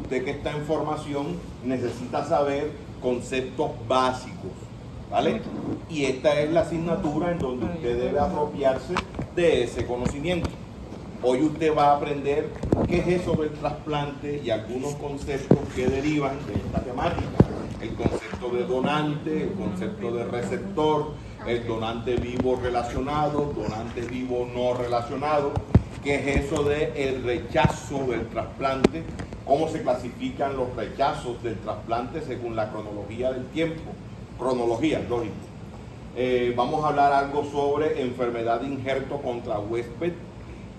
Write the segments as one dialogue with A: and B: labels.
A: usted que está en formación necesita saber conceptos básicos, ¿vale? Y esta es la asignatura en donde usted debe apropiarse de ese conocimiento. Hoy usted va a aprender qué es eso del trasplante y algunos conceptos que derivan de esta temática. El concepto de donante, el concepto de receptor, el donante vivo relacionado, donante vivo no relacionado, qué es eso del rechazo del trasplante, cómo se clasifican los rechazos del trasplante según la cronología del tiempo. Cronología, lógico. Vamos a hablar algo sobre enfermedad de injerto contra huésped,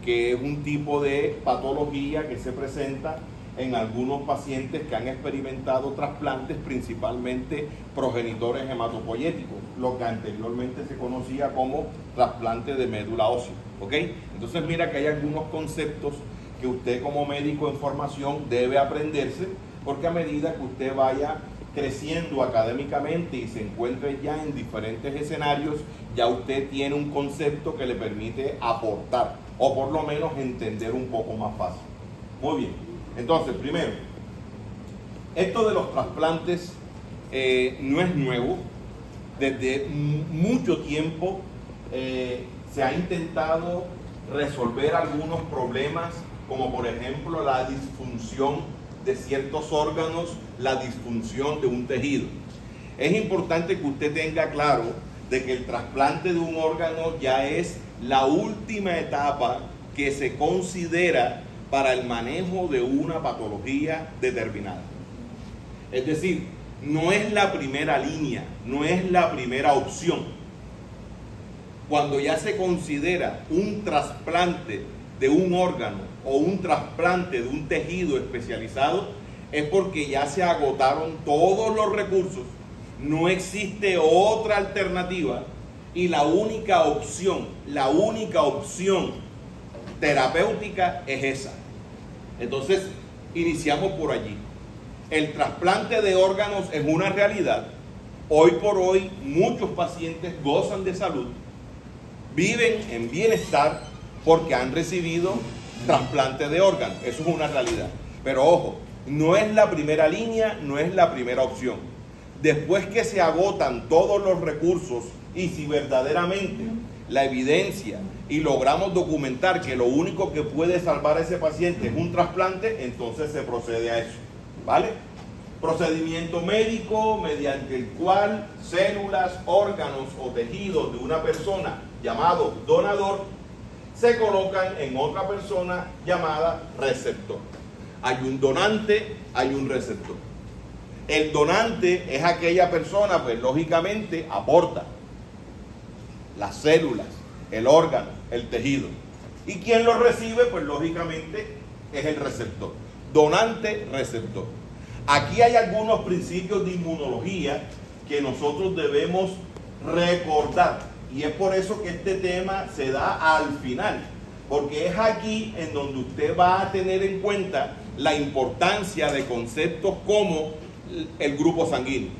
A: que es un tipo de patología que se presenta en algunos pacientes que han experimentado trasplantes, principalmente progenitores hematopoyéticos, lo que anteriormente se conocía como trasplante de médula ósea, ¿ok? Entonces mira que hay algunos conceptos que usted como médico en formación debe aprenderse, porque a medida que usted vaya creciendo académicamente y se encuentre ya en diferentes escenarios, ya usted tiene un concepto que le permite aportar, o por lo menos entender un poco más fácil. Muy bien, entonces primero, esto de los trasplantes no es nuevo. Desde mucho tiempo se ha intentado resolver algunos problemas, como por ejemplo la disfunción de ciertos órganos, la disfunción de un tejido. Es importante que usted tenga claro de que el trasplante de un órgano ya es la última etapa que se considera para el manejo de una patología determinada. Es decir, no es la primera línea, no es la primera opción. Cuando ya se considera un trasplante de un órgano o un trasplante de un tejido especializado, es porque ya se agotaron todos los recursos, no existe otra alternativa y la única opción terapéutica es esa. Entonces, iniciamos por allí. El trasplante de órganos es una realidad. Hoy por hoy, muchos pacientes gozan de salud, viven en bienestar porque han recibido trasplante de órganos. Eso es una realidad. Pero ojo, no es la primera línea, no es la primera opción. Después que se agotan todos los recursos y si verdaderamente la evidencia y logramos documentar que lo único que puede salvar a ese paciente es un trasplante, entonces se procede a eso, ¿vale? Procedimiento médico mediante el cual células, órganos o tejidos de una persona llamado donador se colocan en otra persona llamada receptor. Hay un donante, hay un receptor. El donante es aquella persona, pues lógicamente aporta las células, el órgano, el tejido. Y quien lo recibe, pues lógicamente es el receptor. Donante, receptor. Aquí hay algunos principios de inmunología que nosotros debemos recordar. Y es por eso que este tema se da al final, porque es aquí en donde usted va a tener en cuenta la importancia de conceptos como el grupo sanguíneo,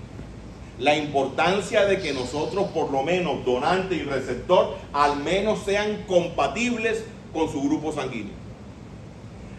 A: la importancia de que nosotros por lo menos donante y receptor al menos sean compatibles con su grupo sanguíneo.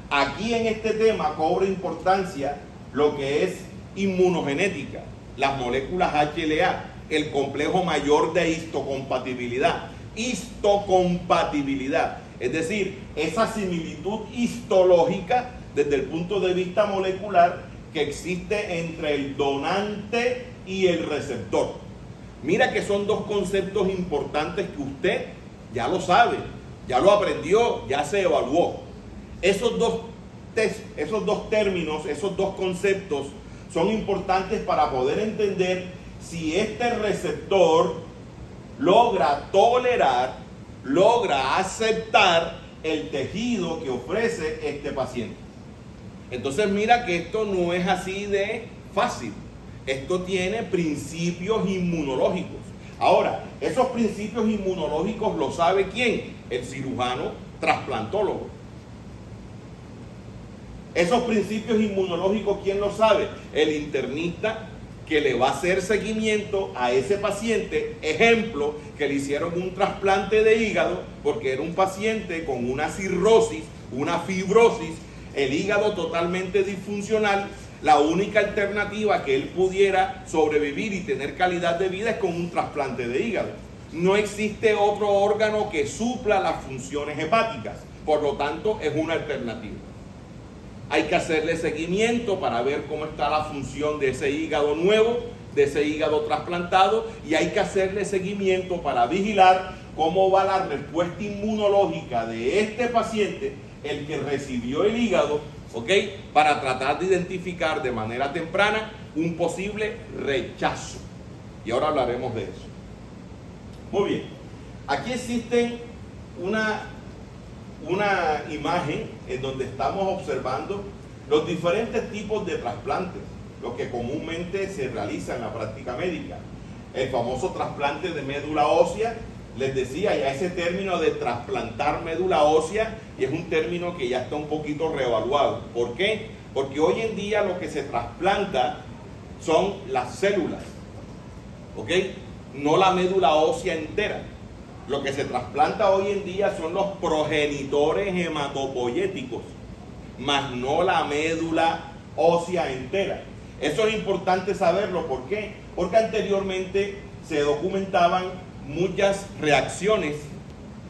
A: Aquí en este tema cobra importancia lo que es inmunogenética, las moléculas HLA, el complejo mayor de histocompatibilidad. Histocompatibilidad, es decir, esa similitud histológica desde el punto de vista molecular que existe entre el donante y el receptor. Mira que son dos conceptos importantes que usted ya lo sabe, ya lo aprendió, ya se evaluó. Esos dos términos, esos dos conceptos son importantes para poder entender si este receptor logra tolerar, logra aceptar el tejido que ofrece este paciente. Entonces mira que esto no es así de fácil. Esto tiene principios inmunológicos. Ahora, esos principios inmunológicos los sabe ¿quién? El cirujano trasplantólogo. Esos principios inmunológicos, ¿quién los sabe? El internista que le va a hacer seguimiento a ese paciente. Ejemplo, que le hicieron un trasplante de hígado porque era un paciente con una cirrosis, una fibrosis el hígado totalmente disfuncional, la única alternativa que él pudiera sobrevivir y tener calidad de vida es con un trasplante de hígado. No existe otro órgano que supla las funciones hepáticas, por lo tanto es una alternativa. Hay que hacerle seguimiento para ver cómo está la función de ese hígado nuevo, de ese hígado trasplantado, y hay que hacerle seguimiento para vigilar cómo va la respuesta inmunológica de este paciente, el que recibió el hígado, ¿ok? Para tratar de identificar de manera temprana un posible rechazo. Y ahora hablaremos de eso. Muy bien, aquí existe una imagen en donde estamos observando los diferentes tipos de trasplantes, lo que comúnmente se realiza en la práctica médica. El famoso trasplante de médula ósea, les decía, ya ese término de trasplantar médula ósea, y es un término que ya está un poquito reevaluado. ¿Por qué? Porque hoy en día lo que se trasplanta son las células, ¿ok? No la médula ósea entera. Lo que se trasplanta hoy en día son los progenitores hematopoyéticos, más no la médula ósea entera. Eso es importante saberlo. ¿Por qué? Porque anteriormente se documentaban muchas reacciones,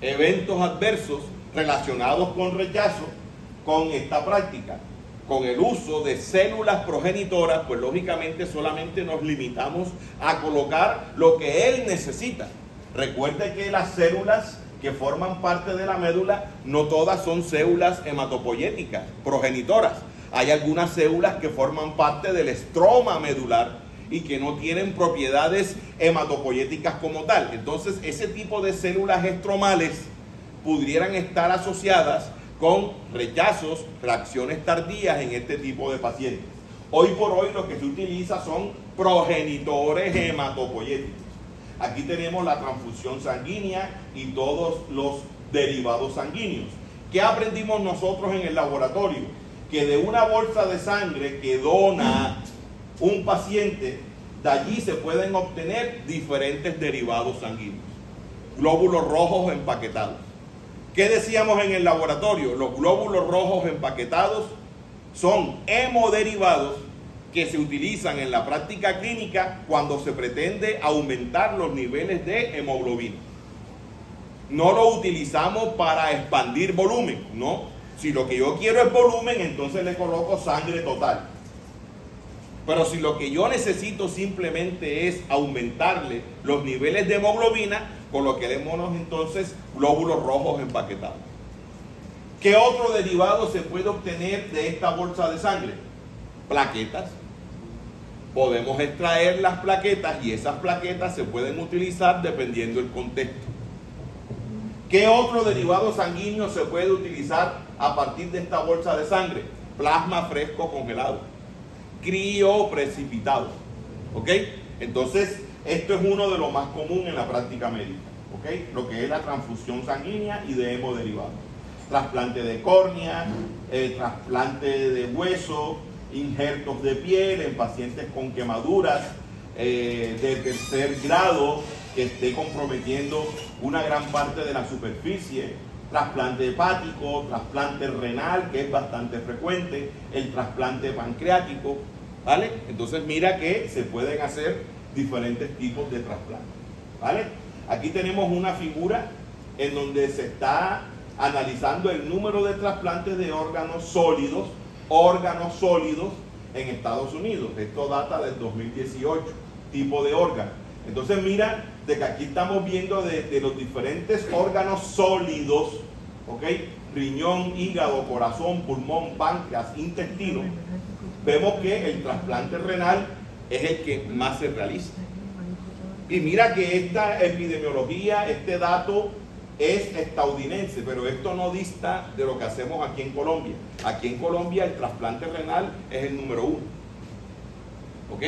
A: eventos adversos relacionados con rechazo con esta práctica. Con el uso de células progenitoras, pues lógicamente solamente nos limitamos a colocar lo que él necesita. Recuerde que las células que forman parte de la médula, no todas son células hematopoyéticas, progenitoras. Hay algunas células que forman parte del estroma medular y que no tienen propiedades hematopoyéticas como tal. Entonces, ese tipo de células estromales pudieran estar asociadas con rechazos, reacciones tardías en este tipo de pacientes. Hoy por hoy lo que se utiliza son progenitores hematopoyéticos. Aquí tenemos la transfusión sanguínea y todos los derivados sanguíneos. ¿Qué aprendimos nosotros en el laboratorio? Que de una bolsa de sangre que dona un paciente, de allí se pueden obtener diferentes derivados sanguíneos. Glóbulos rojos empaquetados. ¿Qué decíamos en el laboratorio? Los glóbulos rojos empaquetados son hemoderivados que se utilizan en la práctica clínica cuando se pretende aumentar los niveles de hemoglobina. No lo utilizamos para expandir volumen, no. Si lo que yo quiero es volumen, entonces le coloco sangre total. Pero si lo que yo necesito simplemente es aumentarle los niveles de hemoglobina, coloquémonos entonces glóbulos rojos empaquetados. ¿Qué otro derivado se puede obtener de esta bolsa de sangre? Plaquetas. Podemos extraer las plaquetas y esas plaquetas se pueden utilizar dependiendo del contexto. ¿Qué otro derivado sanguíneo se puede utilizar a partir de esta bolsa de sangre? Plasma fresco congelado, crioprecipitado. ¿Ok? Entonces, esto es uno de los más comunes en la práctica médica. ¿Ok? Lo que es la transfusión sanguínea y de hemoderivados. Trasplante de córnea, trasplante de hueso, injertos de piel en pacientes con quemaduras de tercer grado que esté comprometiendo una gran parte de la superficie, trasplante hepático, trasplante renal, que es bastante frecuente, el trasplante pancreático, ¿vale? Entonces mira que se pueden hacer diferentes tipos de trasplantes, ¿vale? Aquí tenemos una figura en donde se está analizando el número de trasplantes de órganos sólidos en Estados Unidos. Esto data del 2018, tipo de órgano. Entonces mira, de que aquí estamos viendo de los diferentes órganos sólidos, ¿ok? Riñón, hígado, corazón, pulmón, páncreas, intestino. Vemos que el trasplante renal es el que más se realiza. Y mira que esta epidemiología, este dato es estadounidense, pero esto no dista de lo que hacemos aquí en Colombia. Aquí en Colombia el trasplante renal es el número 1. ¿Ok?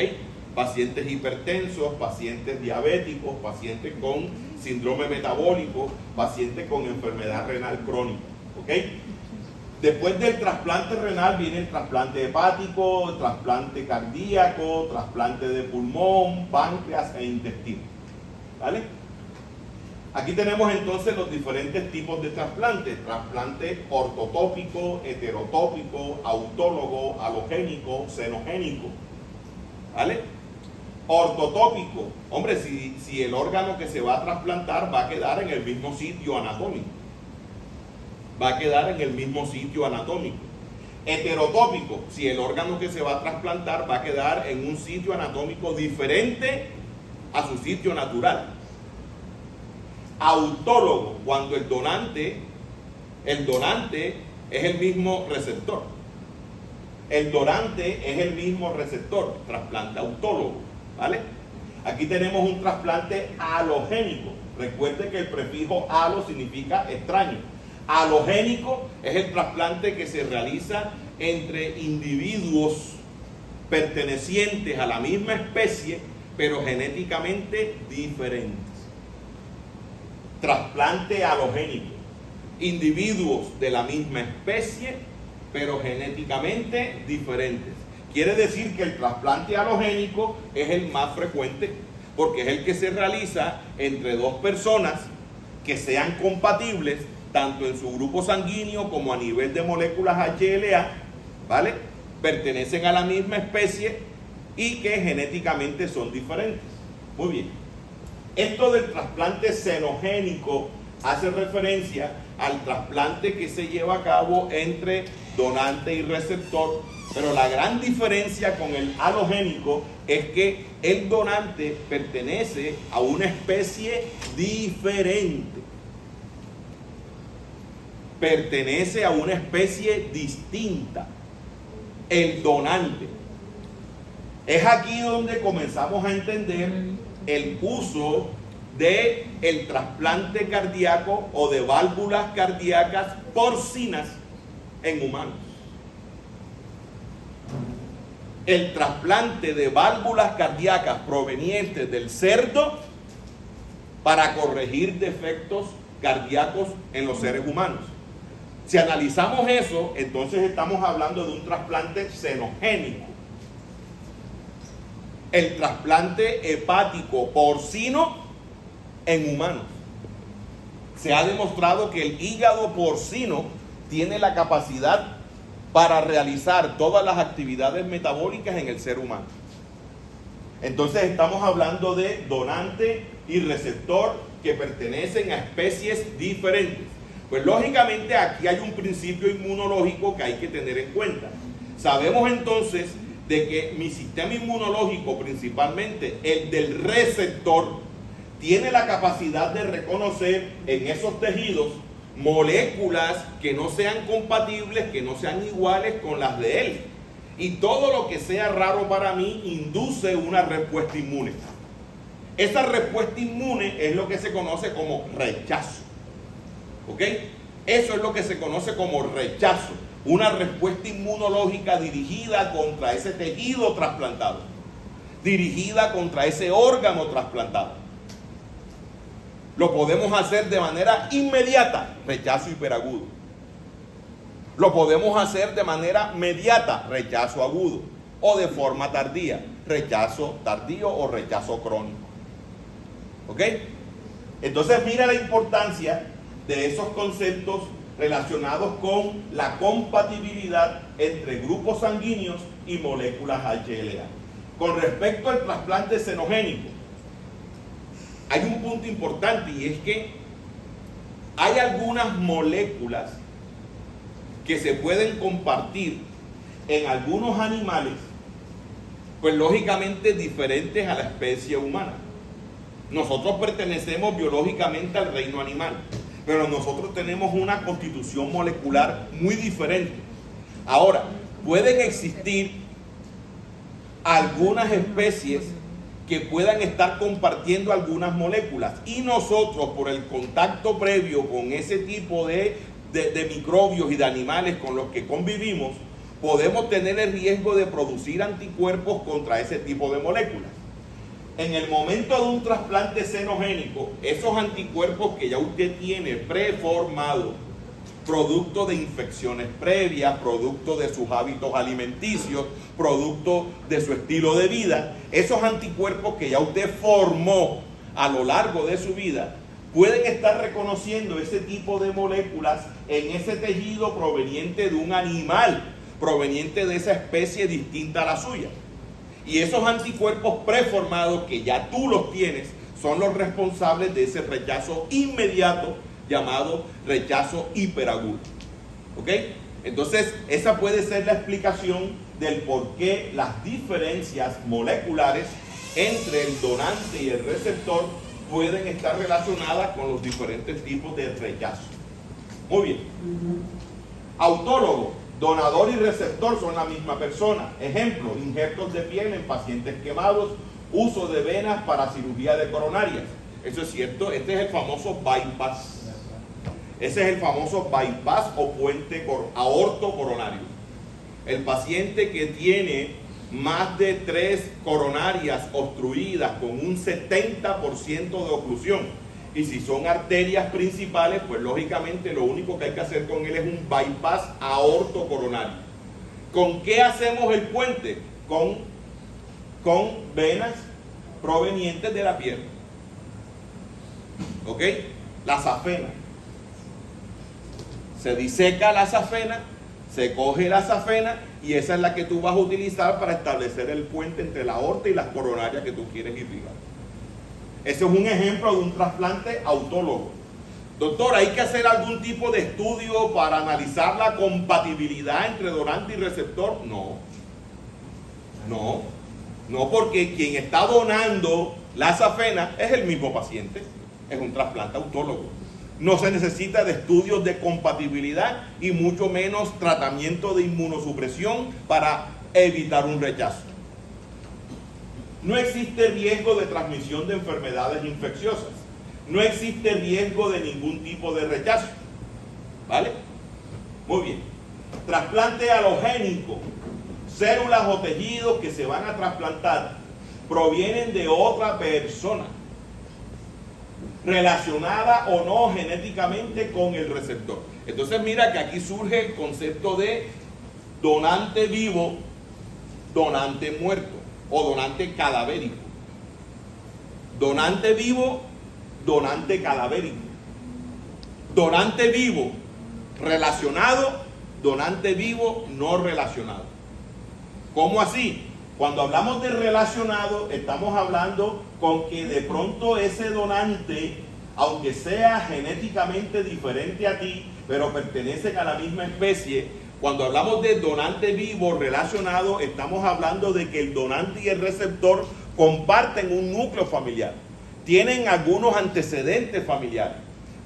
A: Pacientes hipertensos, pacientes diabéticos, pacientes con síndrome metabólico, pacientes con enfermedad renal crónica. ¿Ok? Después del trasplante renal viene el trasplante hepático, el trasplante cardíaco, trasplante de pulmón, páncreas e intestino. ¿Vale? Aquí tenemos entonces los diferentes tipos de trasplantes: trasplante ortotópico, heterotópico, autólogo, alogénico, xenogénico. ¿Vale? Ortotópico, hombre, si el órgano que se va a trasplantar va a quedar en el mismo sitio anatómico. Va a quedar en el mismo sitio anatómico. Heterotópico, si el órgano que se va a trasplantar va a quedar en un sitio anatómico diferente a su sitio natural. Autólogo, cuando el donante es el mismo receptor. El donante es el mismo receptor, trasplante autólogo, ¿vale? Aquí tenemos un trasplante halogénico. Recuerde que el prefijo halo significa extraño. Halogénico es el trasplante que se realiza entre individuos pertenecientes a la misma especie, pero genéticamente diferentes. Trasplante halogénico. Individuos de la misma especie, pero genéticamente diferentes. Quiere decir que el trasplante halogénico es el más frecuente, porque es el que se realiza entre dos personas que sean compatibles, tanto en su grupo sanguíneo como a nivel de moléculas HLA, ¿vale? Pertenecen a la misma especie y que genéticamente son diferentes. Muy bien. Esto del trasplante xenogénico hace referencia al trasplante que se lleva a cabo entre donante y receptor, pero la gran diferencia con el halogénico es que el donante pertenece a una especie diferente. Pertenece a una especie distinta. El donante. Es aquí donde comenzamos a entender el uso del trasplante cardíaco o de válvulas cardíacas porcinas en humanos. El trasplante de válvulas cardíacas provenientes del cerdo para corregir defectos cardíacos en los seres humanos. Si analizamos eso, entonces estamos hablando de un trasplante xenogénico. El trasplante hepático porcino en humanos. Se ha demostrado que el hígado porcino tiene la capacidad para realizar todas las actividades metabólicas en el ser humano. Entonces estamos hablando de donante y receptor que pertenecen a especies diferentes. Pues lógicamente aquí hay un principio inmunológico que hay que tener en cuenta. Sabemos entonces de que mi sistema inmunológico, principalmente el del receptor, tiene la capacidad de reconocer en esos tejidos moléculas que no sean compatibles, que no sean iguales con las de él. Y todo lo que sea raro para mí induce una respuesta inmune. Esa respuesta inmune es lo que se conoce como rechazo. ¿Ok? Eso es lo que se conoce como rechazo. Una respuesta inmunológica dirigida contra ese tejido trasplantado, dirigida contra ese órgano trasplantado. Lo podemos hacer de manera inmediata, rechazo hiperagudo. Lo podemos hacer de manera mediata, rechazo agudo. O de forma tardía, rechazo tardío o rechazo crónico. ¿Ok? Entonces mira la importancia de esos conceptos relacionados con la compatibilidad entre grupos sanguíneos y moléculas HLA. Con respecto al trasplante xenogénico, hay un punto importante, y es que hay algunas moléculas que se pueden compartir en algunos animales, pues lógicamente diferentes a la especie humana. Nosotros pertenecemos biológicamente al reino animal, pero nosotros tenemos una constitución molecular muy diferente. Ahora, pueden existir algunas especies que puedan estar compartiendo algunas moléculas, y nosotros, por el contacto previo con ese tipo de microbios y de animales con los que convivimos, podemos tener el riesgo de producir anticuerpos contra ese tipo de moléculas. En el momento de un trasplante xenogénico, esos anticuerpos que ya usted tiene preformados, producto de infecciones previas, producto de sus hábitos alimenticios, producto de su estilo de vida, esos anticuerpos que ya usted formó a lo largo de su vida, pueden estar reconociendo ese tipo de moléculas en ese tejido proveniente de un animal, proveniente de esa especie distinta a la suya. Y esos anticuerpos preformados que ya tú los tienes son los responsables de ese rechazo inmediato llamado rechazo hiperagudo. ¿Ok? Entonces, esa puede ser la explicación del por qué las diferencias moleculares entre el donante y el receptor pueden estar relacionadas con los diferentes tipos de rechazo. Muy bien. Autólogo, donador y receptor son la misma persona. Ejemplo, injertos de piel en pacientes quemados, uso de venas para cirugía de coronarias. Eso es cierto, este es el famoso bypass. Ese es el famoso bypass o puente aorto-coronario. El paciente que tiene más de 3 coronarias obstruidas con un 70% de oclusión. Y si son arterias principales, pues lógicamente lo único que hay que hacer con él es un bypass aorto-coronario. ¿Con qué hacemos el puente? Con venas provenientes de la pierna. ¿Ok? La safena. Se diseca la safena, se coge la safena y esa es la que tú vas a utilizar para establecer el puente entre la aorta y las coronarias que tú quieres irrigar. Ese es un ejemplo de un trasplante autólogo. Doctor, ¿hay que hacer algún tipo de estudio para analizar la compatibilidad entre donante y receptor? No, porque quien está donando la safena es el mismo paciente, es un trasplante autólogo. No se necesita de estudios de compatibilidad y mucho menos tratamiento de inmunosupresión para evitar un rechazo. No existe riesgo de transmisión de enfermedades infecciosas. No existe riesgo de ningún tipo de rechazo. ¿Vale? Muy bien. Trasplante halogénico. Células o tejidos que se van a trasplantar provienen de otra persona, relacionada o no genéticamente con el receptor. Entonces mira que aquí surge el concepto de donante vivo, donante muerto o donante cadavérico. Donante vivo, donante cadavérico. Donante vivo relacionado, donante vivo no relacionado. ¿Cómo así? Cuando hablamos de relacionado, estamos hablando con que de pronto ese donante, aunque sea genéticamente diferente a ti, pero pertenecen a la misma especie. Cuando hablamos de donante vivo relacionado, estamos hablando de que el donante y el receptor comparten un núcleo familiar. Tienen algunos antecedentes familiares.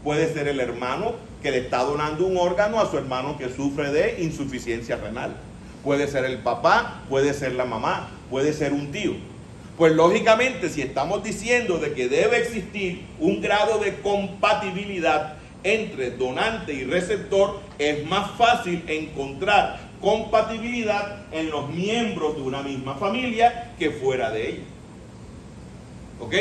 A: Puede ser el hermano que le está donando un órgano a su hermano que sufre de insuficiencia renal. Puede ser el papá, puede ser la mamá, puede ser un tío. Pues lógicamente, si estamos diciendo de que debe existir un grado de compatibilidad entre donante y receptor, es más fácil encontrar compatibilidad en los miembros de una misma familia que fuera de ella. ¿Ok?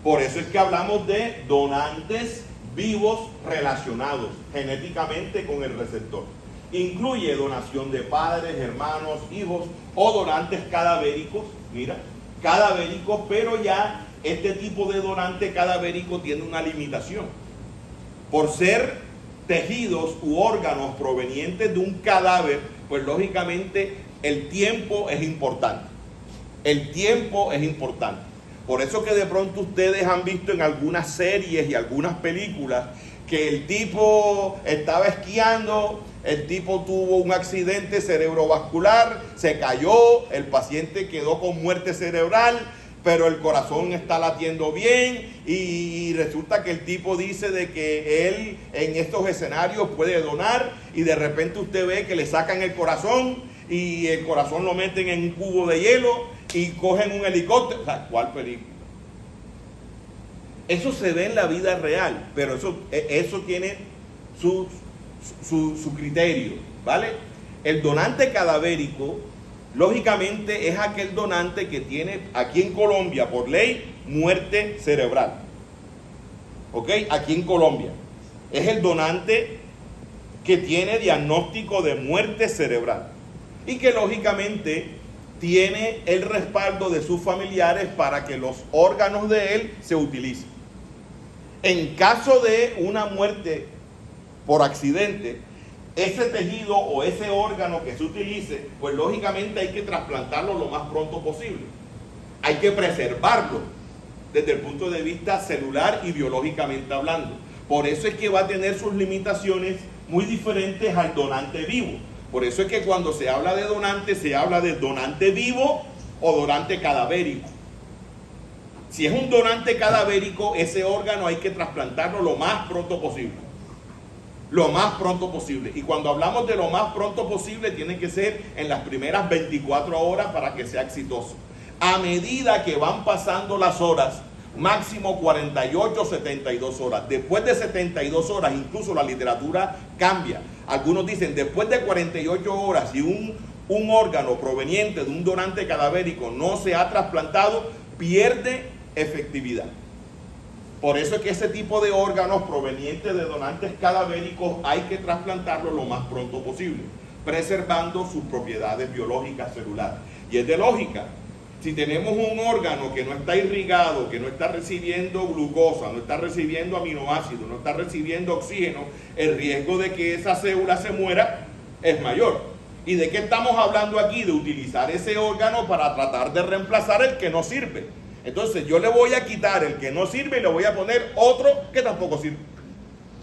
A: Por eso es que hablamos de donantes vivos relacionados genéticamente con el receptor. Incluye donación de padres, hermanos, hijos o donantes cadavéricos, mira, cadavéricos, pero ya este tipo de donante cadavérico tiene una limitación. Por ser tejidos u órganos provenientes de un cadáver, pues lógicamente el tiempo es importante. El tiempo es importante. Por eso que de pronto ustedes han visto en algunas series y algunas películas que el tipo estaba esquiando, el tipo tuvo un accidente cerebrovascular, se cayó, el paciente quedó con muerte cerebral, pero el corazón está latiendo bien y resulta que el tipo dice de que él en estos escenarios puede donar y de repente usted ve que le sacan el corazón y el corazón lo meten en un cubo de hielo y cogen un helicóptero. O sea, ¿cuál película? Eso se ve en la vida real, pero eso tiene su criterio, ¿vale? El donante cadavérico, lógicamente, es aquel donante que tiene aquí en Colombia, por ley, muerte cerebral. ¿Ok? Aquí en Colombia. Es el donante que tiene diagnóstico de muerte cerebral. Y que lógicamente tiene el respaldo de sus familiares para que los órganos de él se utilicen. En caso de una muerte por accidente, ese tejido o ese órgano que se utilice, pues lógicamente hay que trasplantarlo lo más pronto posible. Hay que preservarlo desde el punto de vista celular y biológicamente hablando. Por eso es que va a tener sus limitaciones muy diferentes al donante vivo. Por eso es que cuando se habla de donante, se habla de donante vivo o donante cadavérico. Si es un donante cadavérico, ese órgano hay que trasplantarlo lo más pronto posible. Lo más pronto posible. Y cuando hablamos de lo más pronto posible, tiene que ser en las primeras 24 horas para que sea exitoso. A medida que van pasando las horas, máximo 48, 72 horas. Después de 72 horas, incluso la literatura cambia. Algunos dicen, después de 48 horas, si un órgano proveniente de un donante cadavérico no se ha trasplantado, pierde efectividad. Por eso es que ese tipo de órganos provenientes de donantes cadavéricos hay que trasplantarlos lo más pronto posible, preservando sus propiedades biológicas celulares. Y es de lógica. Si tenemos un órgano que no está irrigado, que no está recibiendo glucosa, no está recibiendo aminoácidos, no está recibiendo oxígeno, el riesgo de que esa célula se muera es mayor. ¿Y de qué estamos hablando aquí? De utilizar ese órgano para tratar de reemplazar el que no sirve. Entonces yo le voy a quitar el que no sirve y le voy a poner otro que tampoco sirve,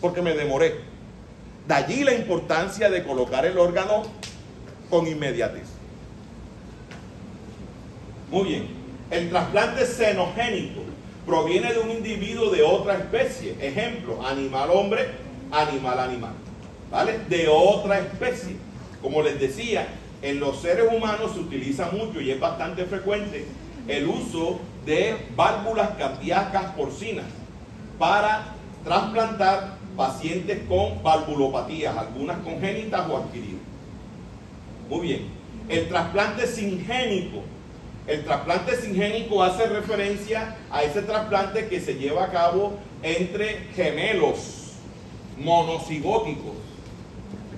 A: porque me demoré. De allí la importancia de colocar el órgano con inmediatez. Muy bien, el trasplante xenogénico proviene de un individuo de otra especie. Ejemplo, animal hombre, animal animal. ¿Vale? De otra especie. Como les decía, en los seres humanos se utiliza mucho y es bastante frecuente el uso de válvulas cardíacas porcinas para trasplantar pacientes con valvulopatías, algunas congénitas o adquiridas. Muy bien, el trasplante singénico. El trasplante singénico hace referencia a ese trasplante que se lleva a cabo entre gemelos monocigóticos.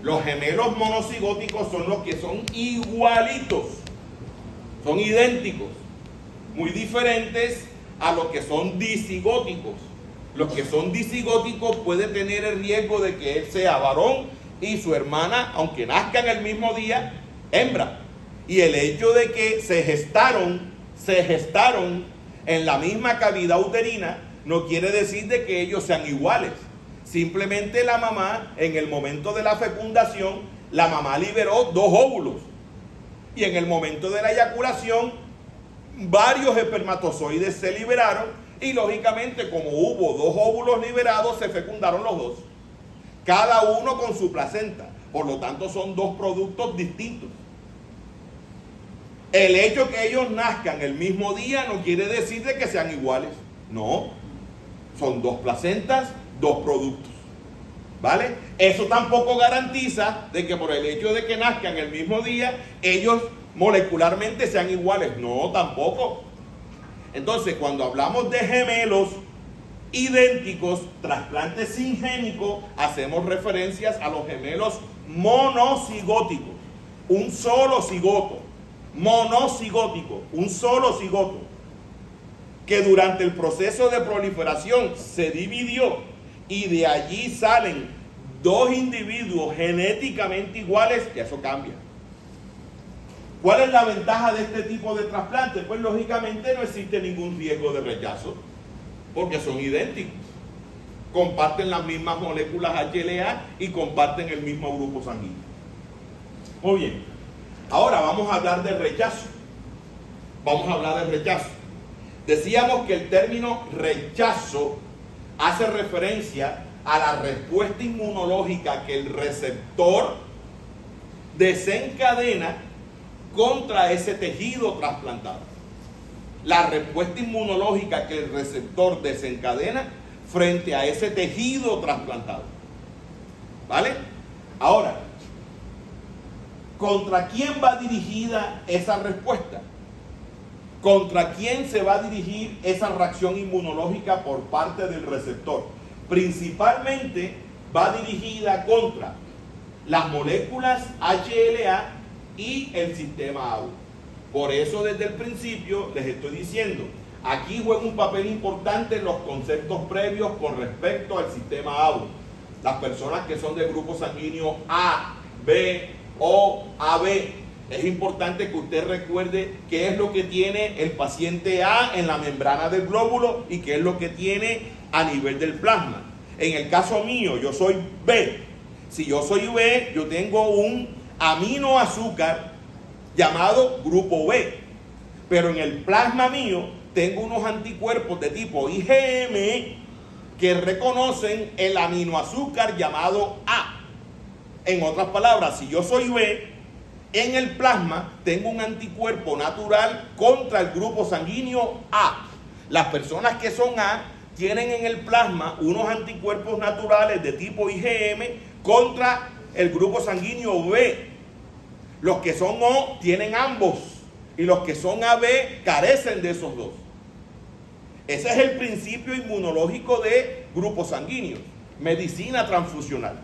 A: Los gemelos monocigóticos son los que son igualitos, son idénticos, muy diferentes a los que son disigóticos. Los que son disigóticos pueden tener el riesgo de que él sea varón y su hermana, aunque nazcan el mismo día, hembra. Y el hecho de que se gestaron en la misma cavidad uterina no quiere decir de que ellos sean iguales. Simplemente la mamá, en el momento de la fecundación, la mamá liberó 2 óvulos. Y en el momento de la eyaculación, varios espermatozoides se liberaron y lógicamente como hubo 2 óvulos liberados, se fecundaron los 2. Cada uno con su placenta. Por lo tanto, son 2 productos distintos. El hecho que ellos nazcan el mismo día no quiere decir de que sean iguales. No, son 2 placentas, 2 productos. ¿Vale? Eso tampoco garantiza de que por el hecho de que nazcan el mismo día, ellos molecularmente sean iguales. No, tampoco. Entonces, cuando hablamos de gemelos idénticos, trasplante singénico, hacemos referencias a los gemelos monocigóticos. Un solo cigoto. Monocigótico, un solo cigoto, que durante el proceso de proliferación se dividió y de allí salen 2 individuos genéticamente iguales, y eso cambia. ¿Cuál es la ventaja de este tipo de trasplante? Pues lógicamente no existe ningún riesgo de rechazo, porque son idénticos. Comparten las mismas moléculas HLA y comparten el mismo grupo sanguíneo. Muy bien. Ahora vamos a hablar del rechazo. Vamos a hablar del rechazo. Decíamos que el término rechazo hace referencia a la respuesta inmunológica que el receptor desencadena contra ese tejido trasplantado. La respuesta inmunológica que el receptor desencadena frente a ese tejido trasplantado. ¿Vale? Ahora, ¿contra quién va dirigida esa respuesta? ¿Contra quién se va a dirigir esa reacción inmunológica por parte del receptor? Principalmente va dirigida contra las moléculas HLA y el sistema AU. Por eso desde el principio les estoy diciendo, Aquí juega un papel importante los conceptos previos con respecto al sistema ABO. Las personas que son del grupo sanguíneo A, B o AB. Es importante que usted recuerde qué es lo que tiene el paciente A en la membrana del glóbulo y qué es lo que tiene a nivel del plasma. En el caso mío, yo soy B. Si yo soy B, yo tengo un aminoazúcar llamado grupo B. Pero en el plasma mío tengo unos anticuerpos de tipo IgM que reconocen el aminoazúcar llamado A. En otras palabras, si yo soy B, en el plasma tengo un anticuerpo natural contra el grupo sanguíneo A. Las personas que son A tienen en el plasma unos anticuerpos naturales de tipo IgM contra el grupo sanguíneo B. Los que son O tienen ambos y los que son AB carecen de esos dos. Ese es el principio inmunológico de grupos sanguíneos, medicina transfusional.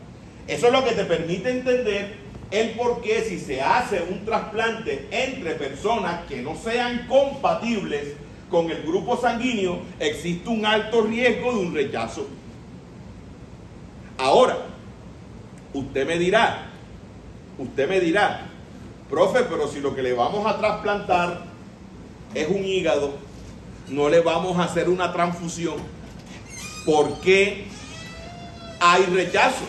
A: Eso es lo que te permite entender el por qué si se hace un trasplante entre personas que no sean compatibles con el grupo sanguíneo, existe un alto riesgo de un rechazo. Ahora, usted me dirá, profe, pero si lo que le vamos a trasplantar es un hígado, no le vamos a hacer una transfusión, ¿por qué hay rechazo?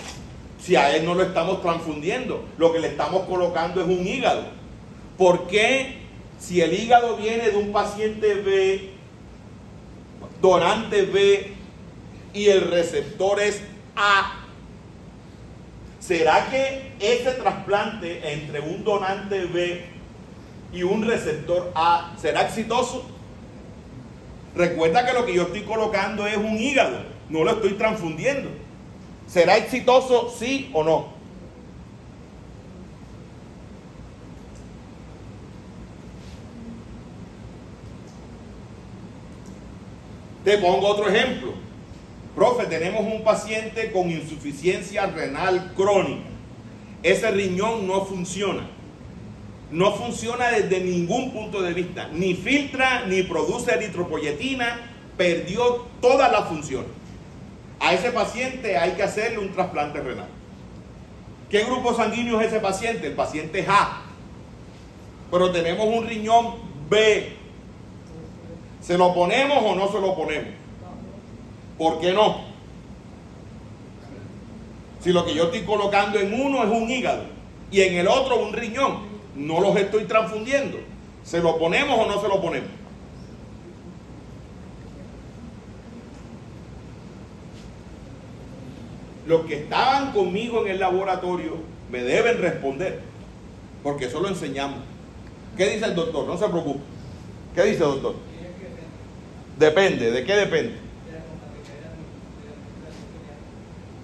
A: Si a él no lo estamos transfundiendo, lo que le estamos colocando es un hígado. ¿Por qué si el hígado viene de un paciente B, donante B, y el receptor es A? ¿Será que ese trasplante entre un donante B y un receptor A será exitoso? Recuerda que lo que yo estoy colocando es un hígado, no lo estoy transfundiendo. ¿Será exitoso, sí o no? Te pongo otro ejemplo. Profe, tenemos un paciente con insuficiencia renal crónica. Ese riñón no funciona. No funciona desde ningún punto de vista. Ni filtra, ni produce eritropoyetina. Perdió todas las funciones. A ese paciente hay que hacerle un trasplante renal. ¿Qué grupo sanguíneo es ese paciente? El paciente es A. Pero tenemos un riñón B. ¿Se lo ponemos o no se lo ponemos? ¿Por qué no? Si lo que yo estoy colocando en uno es un hígado y en el otro un riñón, no los estoy transfundiendo. ¿Se lo ponemos o no se lo ponemos? Los que estaban conmigo en el laboratorio me deben responder, porque eso lo enseñamos. ¿Qué dice el doctor? No se preocupe. ¿Qué dice el doctor? Depende. ¿De qué depende?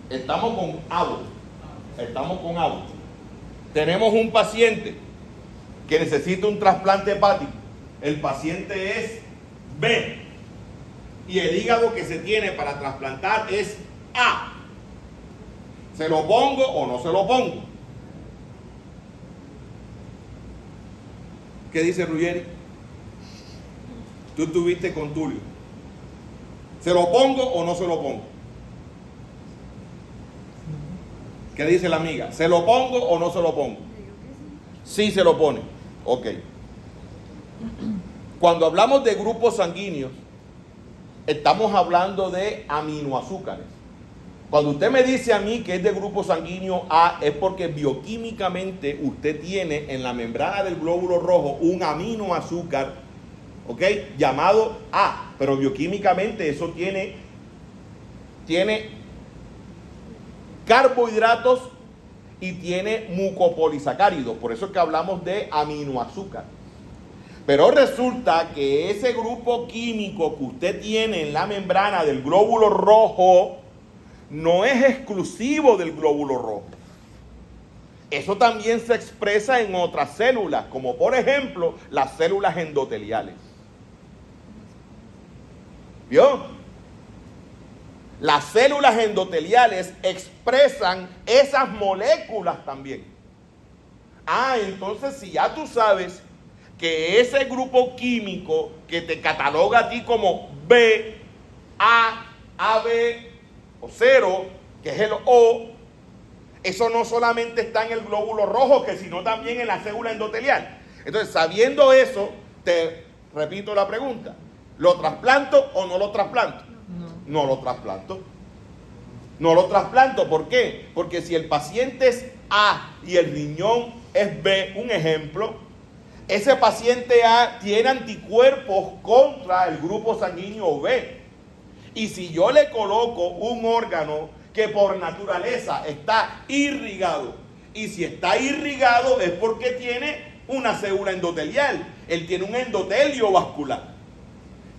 A: Estamos con ABO. Tenemos un paciente que necesita un trasplante hepático. El paciente es B. Y el hígado que se tiene para trasplantar es A. ¿Se lo pongo o no se lo pongo? ¿Qué dice Ruggeri? Tú estuviste con Tulio. ¿Se lo pongo o no se lo pongo? ¿Qué dice la amiga? ¿Se lo pongo o no se lo pongo? Sí se lo pone. Ok. Cuando hablamos de grupos sanguíneos, estamos hablando de aminoazúcares. Cuando usted me dice a mí que es de grupo sanguíneo A, es porque bioquímicamente usted tiene en la membrana del glóbulo rojo un aminoazúcar, ¿ok?, llamado A. Pero bioquímicamente eso tiene carbohidratos y tiene mucopolisacáridos. Por eso es que hablamos de aminoazúcar. Pero resulta que ese grupo químico que usted tiene en la membrana del glóbulo rojo no es exclusivo del glóbulo rojo. Eso también se expresa en otras células, como por ejemplo las células endoteliales. ¿Vio? Las células endoteliales expresan esas moléculas también. Entonces si ya tú sabes que ese grupo químico que te cataloga a ti como B, A, AB o 0, que es el O, eso no solamente está en el glóbulo rojo, sino también en la célula endotelial. Entonces, sabiendo eso, te repito la pregunta: ¿lo trasplanto o no lo trasplanto? No lo trasplanto. No lo trasplanto, ¿por qué? Porque si el paciente es A y el riñón es B, un ejemplo, ese paciente A tiene anticuerpos contra el grupo sanguíneo B. Y si yo le coloco un órgano que por naturaleza está irrigado, y si está irrigado es porque tiene una célula endotelial, él tiene un endotelio vascular.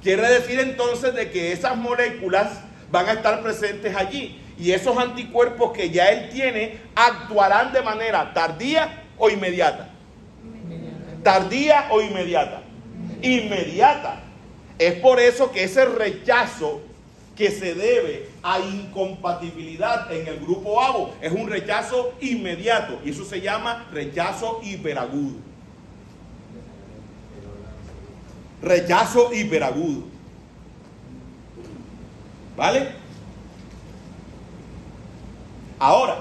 A: Quiere decir entonces de que esas moléculas van a estar presentes allí, y esos anticuerpos que ya él tiene actuarán de manera tardía o inmediata. Tardía o inmediata. Inmediata. Es por eso que ese rechazo que se debe a incompatibilidad en el grupo ABO es un rechazo inmediato, y eso se llama rechazo hiperagudo. Rechazo hiperagudo. ¿Vale? Ahora,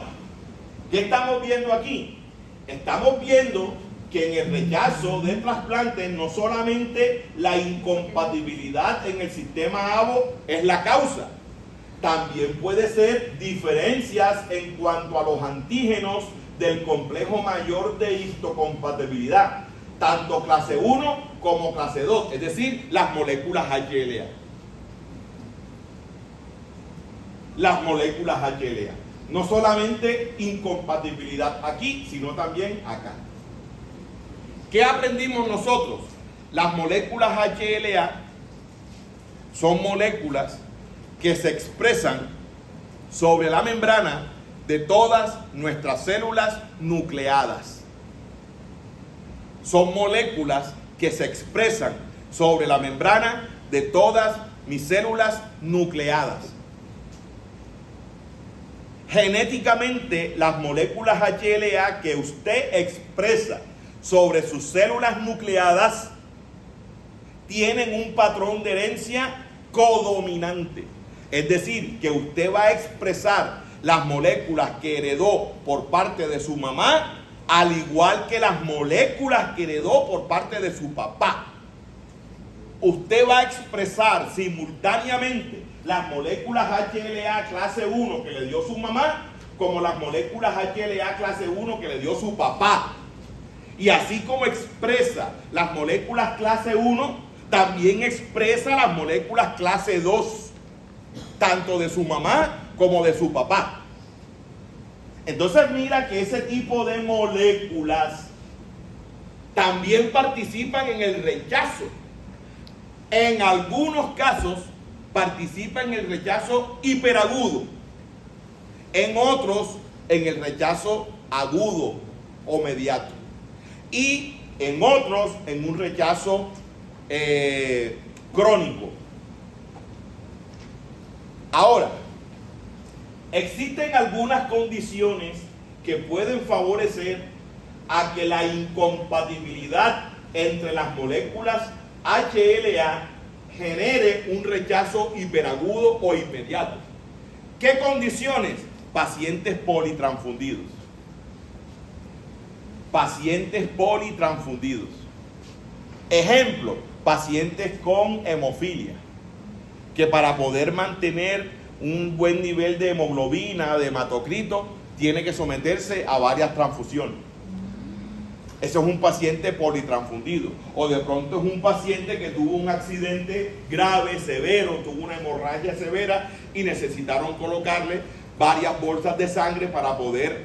A: ¿qué estamos viendo aquí? Estamos viendo que en el rechazo de trasplante no solamente la incompatibilidad en el sistema ABO es la causa, también puede ser diferencias en cuanto a los antígenos del complejo mayor de histocompatibilidad, tanto clase 1 como clase 2, es decir, las moléculas HLA. Las moléculas HLA. No solamente incompatibilidad aquí, sino también acá. ¿Qué aprendimos nosotros? Las moléculas HLA son moléculas que se expresan sobre la membrana de todas nuestras células nucleadas. Son moléculas que se expresan sobre la membrana de todas mis células nucleadas. Genéticamente, las moléculas HLA que usted expresa sobre sus células nucleadas tienen un patrón de herencia codominante. Es decir, que usted va a expresar las moléculas que heredó por parte de su mamá, al igual que las moléculas que heredó por parte de su papá. Usted va a expresar simultáneamente las moléculas HLA clase 1 que le dio su mamá, como las moléculas HLA clase 1 que le dio su papá. Y así como expresa las moléculas clase 1, también expresa las moléculas clase 2, tanto de su mamá como de su papá. Entonces mira que ese tipo de moléculas también participan en el rechazo. En algunos casos participa en el rechazo hiperagudo, en otros en el rechazo agudo o mediato, y en otros en un rechazo crónico. Ahora, existen algunas condiciones que pueden favorecer a que la incompatibilidad entre las moléculas HLA genere un rechazo hiperagudo o inmediato. ¿Qué condiciones? Pacientes politransfundidos. Pacientes politransfundidos. Ejemplo, pacientes con hemofilia, que para poder mantener un buen nivel de hemoglobina, de hematocrito, tiene que someterse a varias transfusiones. Eso es un paciente politransfundido. O de pronto es un paciente que tuvo un accidente grave, severo, tuvo una hemorragia severa y necesitaron colocarle varias bolsas de sangre para poder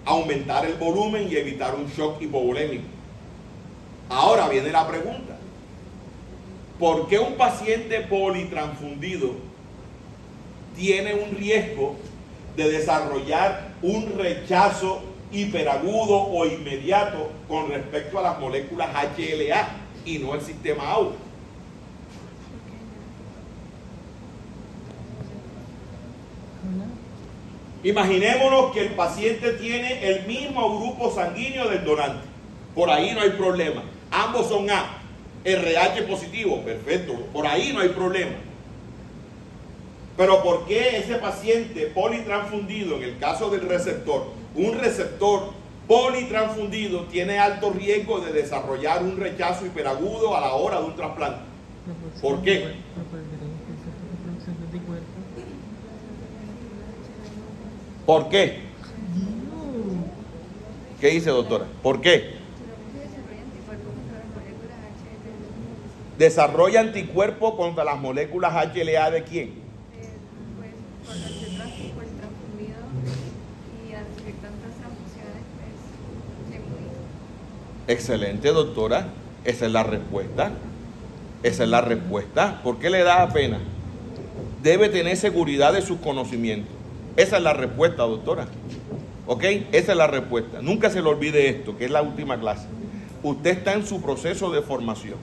A: aumentar el volumen y evitar un shock hipovolémico. Ahora viene la pregunta: ¿por qué un paciente politransfundido tiene un riesgo de desarrollar un rechazo hiperagudo o inmediato con respecto a las moléculas HLA y no el sistema ABO? Imaginémonos que el paciente tiene el mismo grupo sanguíneo del donante, por ahí no hay problema, Ambos son A. RH positivo, perfecto. Por ahí no hay problema. Pero ¿por qué ese paciente politransfundido, en el caso del receptor, un receptor politransfundido tiene alto riesgo de desarrollar un rechazo hiperagudo a la hora de un trasplante? ¿Por qué? ¿Por qué? ¿Qué dice, doctora? ¿Por qué? Desarrolla anticuerpos contra las moléculas HLA de quién?
B: Pues por el transfundido y al recibir tantas transfusiones, pues se inmuniza.
A: Excelente, doctora. Esa es la respuesta. Esa es la respuesta. ¿Por qué le da pena? Debe tener seguridad de sus conocimientos. Esa es la respuesta, doctora. ¿Ok? Esa es la respuesta. Nunca se le olvide esto, que es la última clase. Usted está en su proceso de formación.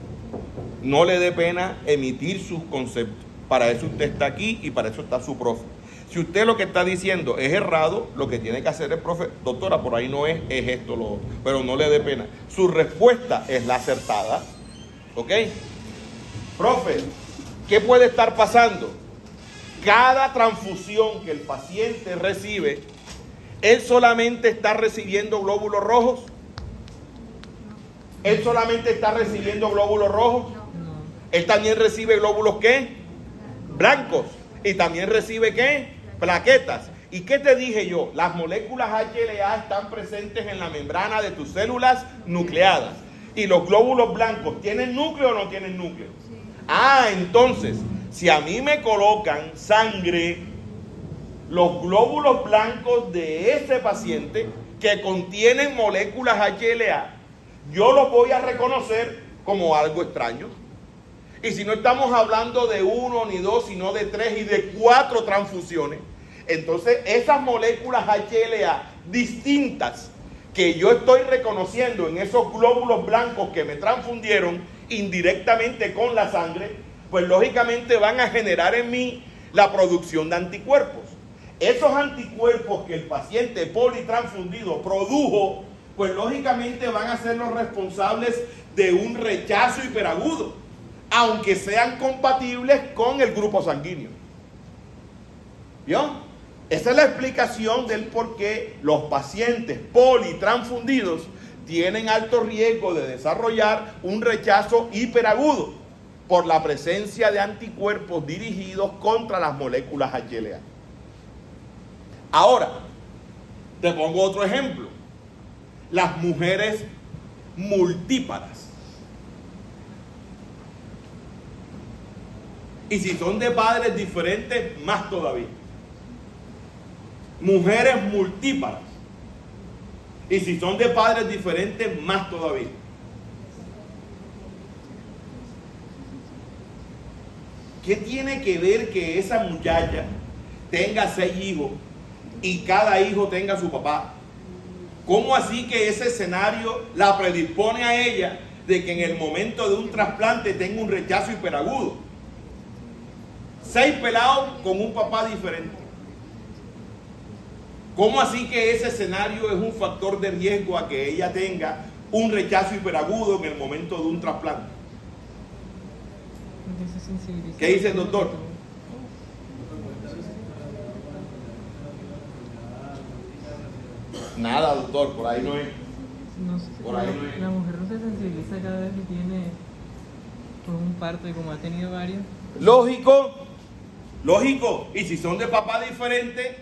A: No le dé pena emitir sus conceptos. Para eso usted está aquí y para eso está su profe. Si usted lo que está diciendo es errado, lo que tiene que hacer el profe, doctora, por ahí no es esto, lo otro. Pero no le dé pena. Su respuesta es la acertada. ¿Ok? Profe, ¿qué puede estar pasando? Cada transfusión que el paciente recibe, ¿él solamente está recibiendo glóbulos rojos? ¿Él solamente está recibiendo glóbulos rojos?
B: No.
A: Él también recibe glóbulos ¿qué? Blancos. Y también recibe ¿qué? Plaquetas. ¿Y qué te dije yo? Las moléculas HLA están presentes en la membrana de tus células nucleadas. ¿Y los glóbulos blancos tienen núcleo o no tienen núcleo?
B: Sí.
A: Ah, entonces, si a mí me colocan sangre, los glóbulos blancos de ese paciente que contienen moléculas HLA, yo los voy a reconocer como algo extraño. Y si no estamos hablando de 1 ni 2, sino de 3 y de 4 transfusiones, entonces esas moléculas HLA distintas que yo estoy reconociendo en esos glóbulos blancos que me transfundieron indirectamente con la sangre, pues lógicamente van a generar en mí la producción de anticuerpos. Esos anticuerpos que el paciente politransfundido produjo, pues lógicamente van a ser los responsables de un rechazo hiperagudo, aunque sean compatibles con el grupo sanguíneo. ¿Vio? Esa es la explicación del por qué los pacientes politransfundidos tienen alto riesgo de desarrollar un rechazo hiperagudo por la presencia de anticuerpos dirigidos contra las moléculas HLA. Ahora, te pongo otro ejemplo. Las mujeres multíparas. Y si son de padres diferentes, más todavía. Mujeres multíparas. Y si son de padres diferentes, más todavía. ¿Qué tiene que ver que esa muchacha tenga 6 hijos y cada hijo tenga su papá? ¿Cómo así que ese escenario la predispone a ella de que en el momento de un trasplante tenga un rechazo hiperagudo? 6 pelados con un papá diferente. ¿Cómo así que ese escenario es un factor de riesgo a que ella tenga un rechazo hiperagudo en el momento de un trasplante? ¿Qué dice el doctor? Nada, doctor, por ahí no es. Por ahí no es.
C: La mujer no se sensibiliza cada vez que tiene pues, un parto y como ha tenido varios.
A: Lógico, lógico. Y si son de papá diferente,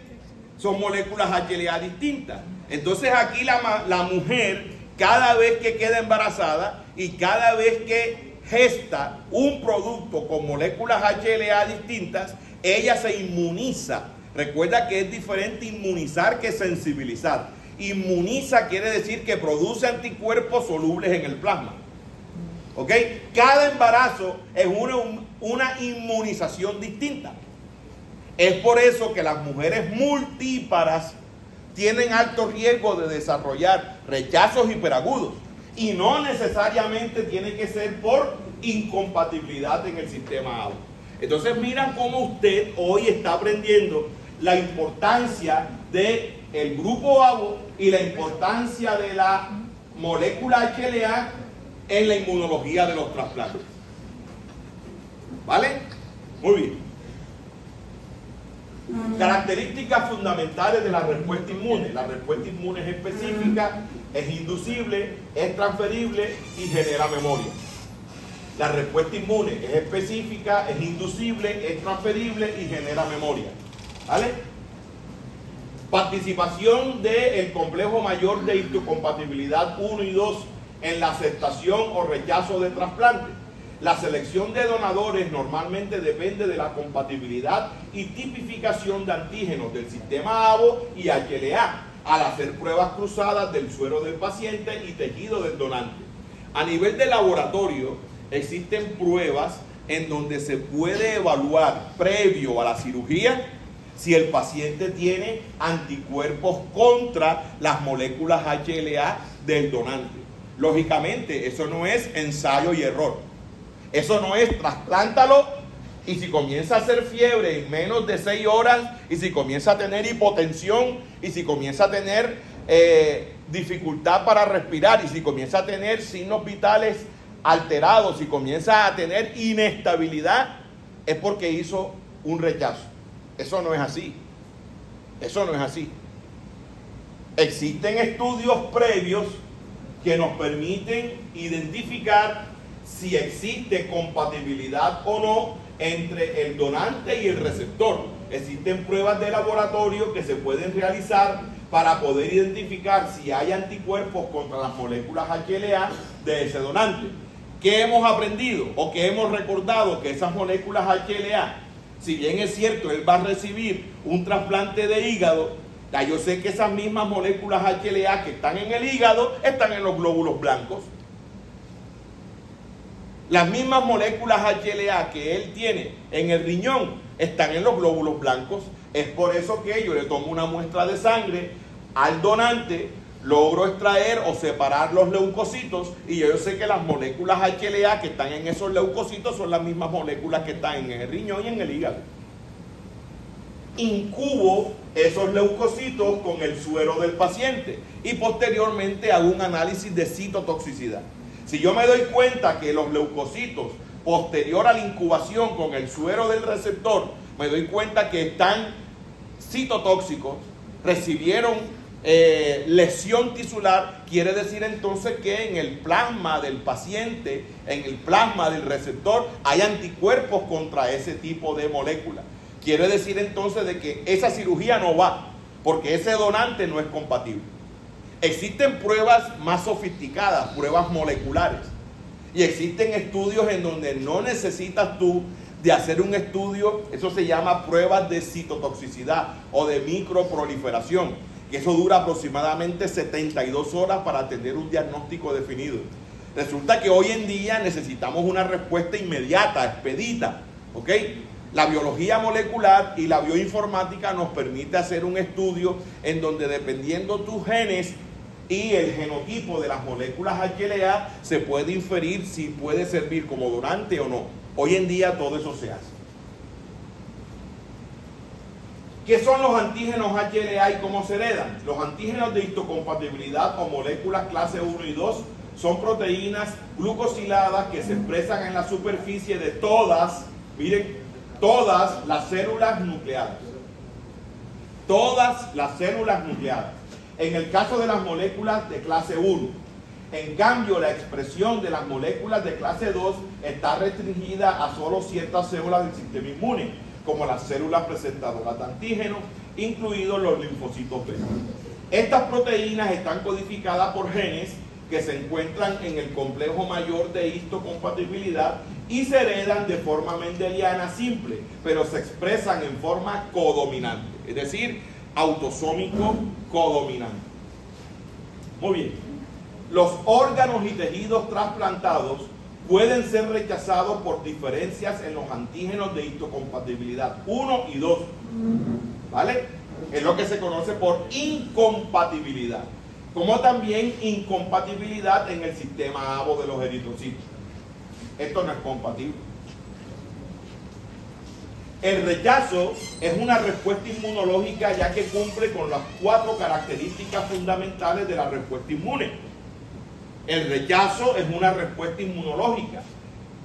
A: son moléculas HLA distintas. Entonces aquí la mujer, cada vez que queda embarazada y cada vez que gesta un producto con moléculas HLA distintas, ella se inmuniza. Recuerda que es diferente inmunizar que sensibilizar. Inmuniza quiere decir que produce anticuerpos solubles en el plasma. ¿Ok? Cada embarazo es una inmunización distinta. Es por eso que las mujeres multíparas tienen alto riesgo de desarrollar rechazos hiperagudos. Y no necesariamente tiene que ser por incompatibilidad en el sistema ABO. Entonces miran cómo usted hoy está aprendiendo la importancia del grupo ABO y la importancia de la molécula HLA en la inmunología de los trasplantes. ¿Vale? Muy bien. Características fundamentales de la respuesta inmune. La respuesta inmune es específica, es inducible, es transferible y genera memoria. La respuesta inmune es específica, es inducible, es transferible y genera memoria. ¿Vale? Participación del complejo mayor de histocompatibilidad 1 y 2 en la aceptación o rechazo de trasplante. La selección de donadores normalmente depende de la compatibilidad y tipificación de antígenos del sistema ABO y HLA al hacer pruebas cruzadas del suero del paciente y tejido del donante. A nivel de laboratorio, existen pruebas en donde se puede evaluar previo a la cirugía si el paciente tiene anticuerpos contra las moléculas HLA del donante. Lógicamente, eso no es ensayo y error. Eso no es trasplántalo y si comienza a hacer fiebre en menos de 6 horas y si comienza a tener hipotensión y si comienza a tener dificultad para respirar y si comienza a tener signos vitales alterados y comienza a tener inestabilidad, es porque hizo un rechazo. Eso no es así. Eso no es así. Existen estudios previos que nos permiten identificar si existe compatibilidad o no entre el donante y el receptor. Existen pruebas de laboratorio que se pueden realizar para poder identificar si hay anticuerpos contra las moléculas HLA de ese donante. ¿Qué hemos aprendido o qué hemos recordado? Que esas moléculas HLA, si bien es cierto, él va a recibir un trasplante de hígado, ya yo sé que esas mismas moléculas HLA que están en el hígado están en los glóbulos blancos. Las mismas moléculas HLA que él tiene en el riñón están en los glóbulos blancos. Es por eso que yo le tomo una muestra de sangre al donante, logro extraer o separar los leucocitos y yo sé que las moléculas HLA que están en esos leucocitos son las mismas moléculas que están en el riñón y en el hígado. Incubo esos leucocitos con el suero del paciente y posteriormente hago un análisis de citotoxicidad. Si yo me doy cuenta que los leucocitos, posterior a la incubación con el suero del receptor, me doy cuenta que están citotóxicos, recibieron lesión tisular, quiere decir entonces que en el plasma del paciente, en el plasma del receptor, hay anticuerpos contra ese tipo de molécula. Quiere decir entonces de que esa cirugía no va, porque ese donante no es compatible. Existen pruebas más sofisticadas, pruebas moleculares, y existen estudios en donde no necesitas tú de hacer un estudio, eso se llama pruebas de citotoxicidad o de microproliferación, que eso dura aproximadamente 72 horas para tener un diagnóstico definido. Resulta que hoy en día necesitamos una respuesta inmediata, expedita, ¿ok? La biología molecular y la bioinformática nos permite hacer un estudio en donde dependiendo tus genes y el genotipo de las moléculas HLA se puede inferir si puede servir como donante o no. Hoy en día todo eso se hace. ¿Qué son los antígenos HLA y cómo se heredan? Los antígenos de histocompatibilidad o moléculas clase 1 y 2 son proteínas glucosiladas que se expresan en la superficie de todas, miren, todas las células nucleadas. Todas las células nucleadas. En el caso de las moléculas de clase 1, en cambio la expresión de las moléculas de clase 2 está restringida a solo ciertas células del sistema inmune, como las células presentadoras de antígenos, incluidos los linfocitos B. Estas proteínas están codificadas por genes que se encuentran en el complejo mayor de histocompatibilidad y se heredan de forma mendeliana simple, pero se expresan en forma codominante, es decir, autosómico codominante. Muy bien. Los órganos y tejidos trasplantados pueden ser rechazados por diferencias en los antígenos de histocompatibilidad 1 y 2. ¿Vale? Es lo que se conoce por incompatibilidad. Como también incompatibilidad en el sistema ABO de los eritrocitos. Esto no es compatible. El rechazo es una respuesta inmunológica ya que cumple con las 4 características fundamentales de la respuesta inmune. El rechazo es una respuesta inmunológica,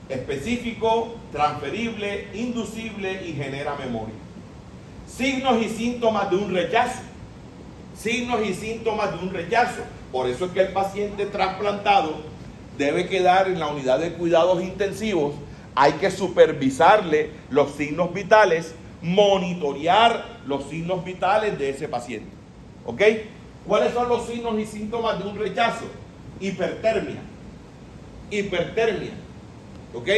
A: específico, transferible, inducible y genera memoria. Signos y síntomas de un rechazo. Signos y síntomas de un rechazo. Por eso es que el paciente trasplantado debe quedar en la unidad de cuidados intensivos. Hay que supervisarle los signos vitales, monitorear los signos vitales de ese paciente. ¿Ok? ¿Cuáles son los signos y síntomas de un rechazo? Hipertermia. Hipertermia. ¿Ok?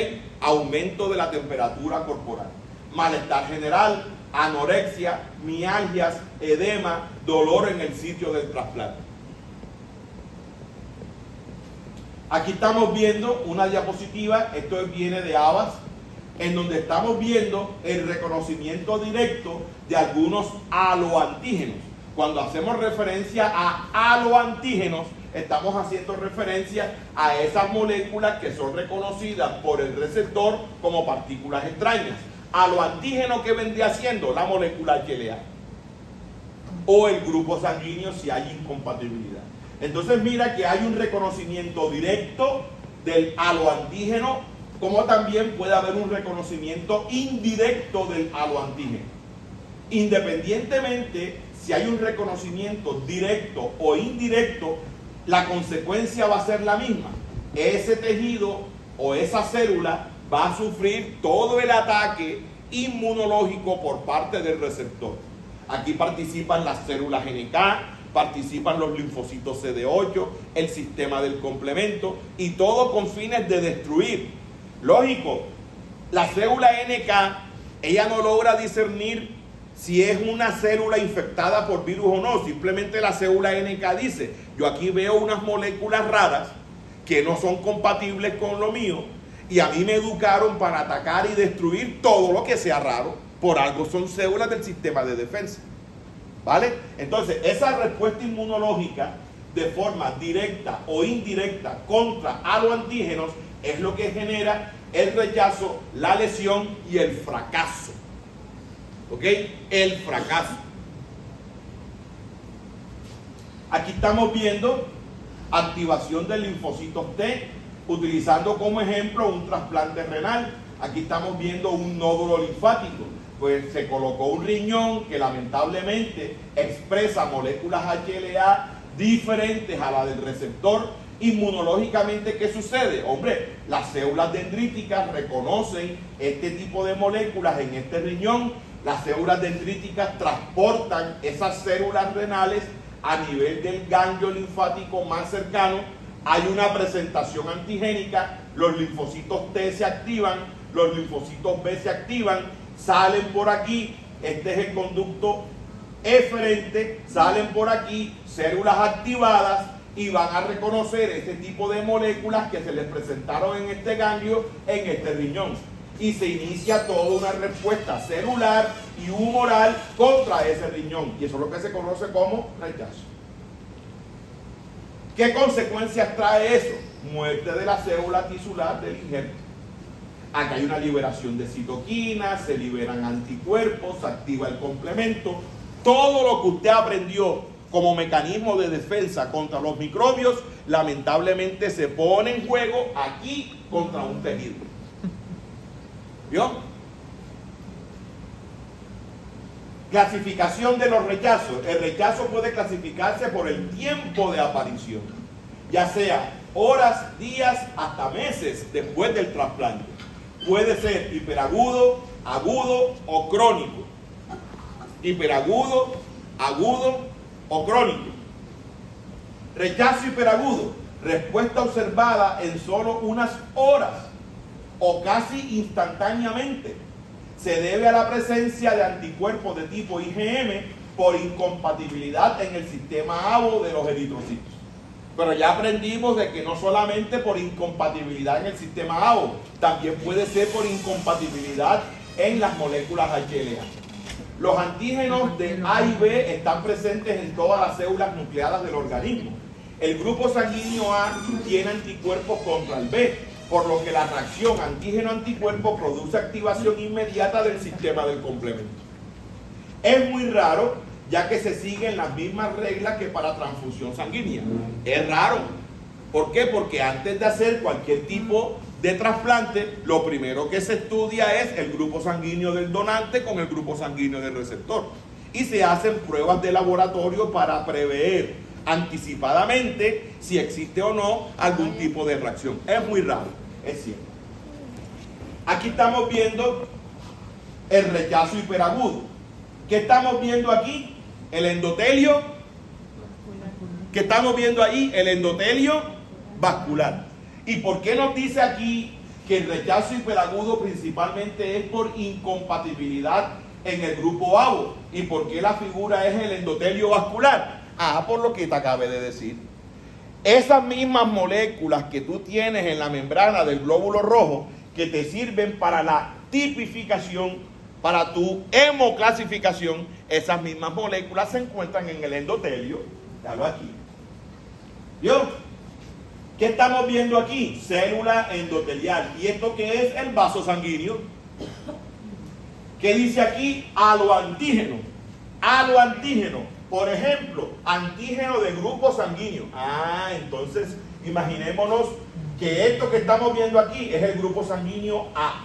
A: Aumento de la temperatura corporal. Malestar general, anorexia, mialgias, edema, dolor en el sitio del trasplante. Aquí estamos viendo una diapositiva, esto viene de Abbas, en donde estamos viendo el reconocimiento directo de algunos haloantígenos. Cuando hacemos referencia a haloantígenos, estamos haciendo referencia a esas moléculas que son reconocidas por el receptor como partículas extrañas. Haloantígeno, ¿qué vendría siendo? La molécula HLA o el grupo sanguíneo si hay incompatibilidad. Entonces mira que hay un reconocimiento directo del haloantígeno, como también puede haber un reconocimiento indirecto del haloantígeno. Independientemente si hay un reconocimiento directo o indirecto, la consecuencia va a ser la misma. Ese tejido o esa célula va a sufrir todo el ataque inmunológico por parte del receptor. Aquí participan las células NK, participan los linfocitos CD8, el sistema del complemento, y todo con fines de destruir. Lógico, la célula NK, ella no logra discernir si es una célula infectada por virus o no. Simplemente la célula NK dice: yo aquí veo unas moléculas raras que no son compatibles con lo mío, y a mí me educaron para atacar y destruir todo lo que sea raro. Por algo son células del sistema de defensa, ¿vale? Entonces, esa respuesta inmunológica de forma directa o indirecta contra haloantígenos es lo que genera el rechazo, la lesión y el fracaso. ¿Ok? El fracaso. Aquí estamos viendo activación de linfocitos T, utilizando como ejemplo un trasplante renal. Aquí estamos viendo un nódulo linfático. Pues se colocó un riñón que lamentablemente expresa moléculas HLA diferentes a la del receptor. Inmunológicamente, ¿qué sucede? Hombre, las células dendríticas reconocen este tipo de moléculas en este riñón. Las células dendríticas transportan esas células renales a nivel del ganglio linfático más cercano. Hay una presentación antigénica, los linfocitos T se activan, los linfocitos B se activan, salen por aquí, este es el conducto eferente, salen por aquí células activadas y van a reconocer este tipo de moléculas que se les presentaron en este ganglio, en este riñón. Y se inicia toda una respuesta celular y humoral contra ese riñón. Y eso es lo que se conoce como rechazo. ¿Qué consecuencias trae eso? Muerte de la célula tisular del injerto. Acá hay una liberación de citoquinas, se liberan anticuerpos, se activa el complemento. Todo lo que usted aprendió como mecanismo de defensa contra los microbios, lamentablemente se pone en juego aquí contra un tejido. ¿Vio? Clasificación de los rechazos. El rechazo puede clasificarse por el tiempo de aparición, ya sea horas, días, hasta meses después del trasplante. Puede ser hiperagudo, agudo o crónico. Hiperagudo, agudo o crónico. Rechazo hiperagudo. Respuesta observada en solo unas horas o casi instantáneamente. Se debe a la presencia de anticuerpos de tipo IgM por incompatibilidad en el sistema ABO de los eritrocitos. Pero ya aprendimos de que no solamente por incompatibilidad en el sistema ABO, también puede ser por incompatibilidad en las moléculas HLA. Los antígenos de A y B están presentes en todas las células nucleadas del organismo. El grupo sanguíneo A tiene anticuerpos contra el B, por lo que la reacción antígeno-anticuerpo produce activación inmediata del sistema del complemento. Es muy raro, ya que se siguen las mismas reglas que para transfusión sanguínea. Es raro, ¿Por qué? Porque antes de hacer cualquier tipo de trasplante, lo primero que se estudia es el grupo sanguíneo del donante con el grupo sanguíneo del receptor. Y se hacen pruebas de laboratorio para prever anticipadamente si existe o no algún tipo de reacción. Es muy raro, es cierto. Aquí estamos viendo el rechazo hiperagudo. ¿Qué estamos viendo aquí? El endotelio. ¿Qué estamos viendo ahí? El endotelio vascular. ¿Y por qué nos dice aquí que el rechazo hiperagudo principalmente es por incompatibilidad en el grupo ABO? ¿Y por qué la figura es el endotelio vascular? Por lo que te acabé de decir. Esas mismas moléculas que tú tienes en la membrana del glóbulo rojo que te sirven para la tipificación, para tu hemoclasificación, esas mismas moléculas se encuentran en el endotelio. Dalo aquí. ¿Vio? ¿Qué estamos viendo aquí? Célula endotelial. ¿Y esto qué es? El vaso sanguíneo. ¿Qué dice aquí? Aloantígeno. Aloantígeno. Por ejemplo, antígeno de grupo sanguíneo. Entonces, imaginémonos que esto que estamos viendo aquí es el grupo sanguíneo A.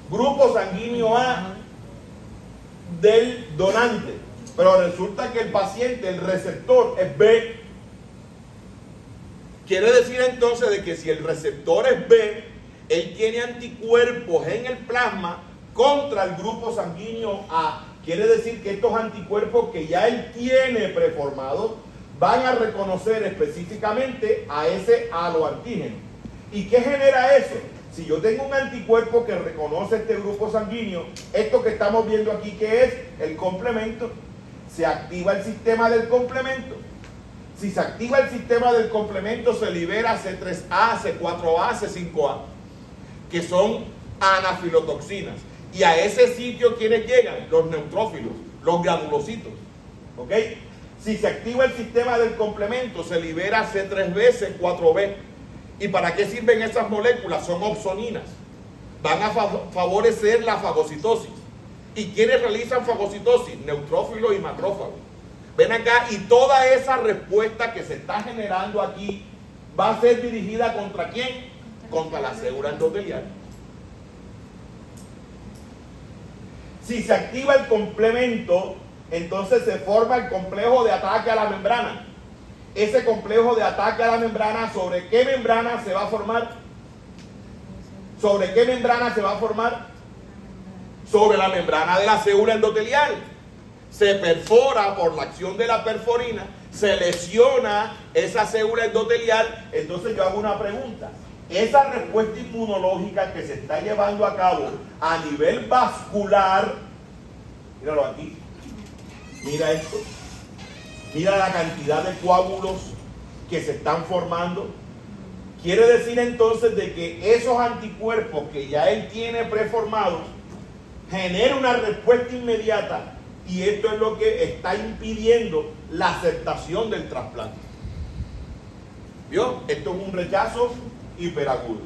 A: Grupo sanguíneo A del donante. Pero resulta que el paciente, el receptor, es B. Quiere decir entonces de que si el receptor es B, él tiene anticuerpos en el plasma contra el grupo sanguíneo A. Quiere decir que estos anticuerpos que ya él tiene preformados van a reconocer específicamente a ese aloantígeno. ¿Y qué genera eso? Si yo tengo un anticuerpo que reconoce este grupo sanguíneo, esto que estamos viendo aquí, ¿qué es? El complemento. Se activa el sistema del complemento. Si se activa el sistema del complemento, se libera C3A, C4A, C5A, que son anafilotoxinas. Y a ese sitio, ¿quiénes llegan? Los neutrófilos, los granulocitos. ¿Ok? Si se activa el sistema del complemento, se libera C3B, C4B. ¿Y para qué sirven esas moléculas? Son opsoninas. Van a favorecer la fagocitosis. ¿Y quiénes realizan fagocitosis? Neutrófilos y macrófagos. Ven acá, y toda esa respuesta que se está generando aquí va a ser dirigida ¿contra quién? Contra la célula endotelial. Si se activa el complemento, entonces se forma el complejo de ataque a la membrana. Ese complejo de ataque a la membrana, ¿sobre qué membrana se va a formar? ¿Sobre qué membrana se va a formar? Sobre la membrana de la célula endotelial. Se perfora por la acción de la perforina, se lesiona esa célula endotelial. Entonces yo hago una pregunta. Esa respuesta inmunológica que se está llevando a cabo a nivel vascular, míralo aquí, mira esto, mira la cantidad de coágulos que se están formando. Quiere decir entonces de que esos anticuerpos que ya él tiene preformados generan una respuesta inmediata, y esto es lo que está impidiendo la aceptación del trasplante. ¿Vio? Esto es un rechazo hiperagudo.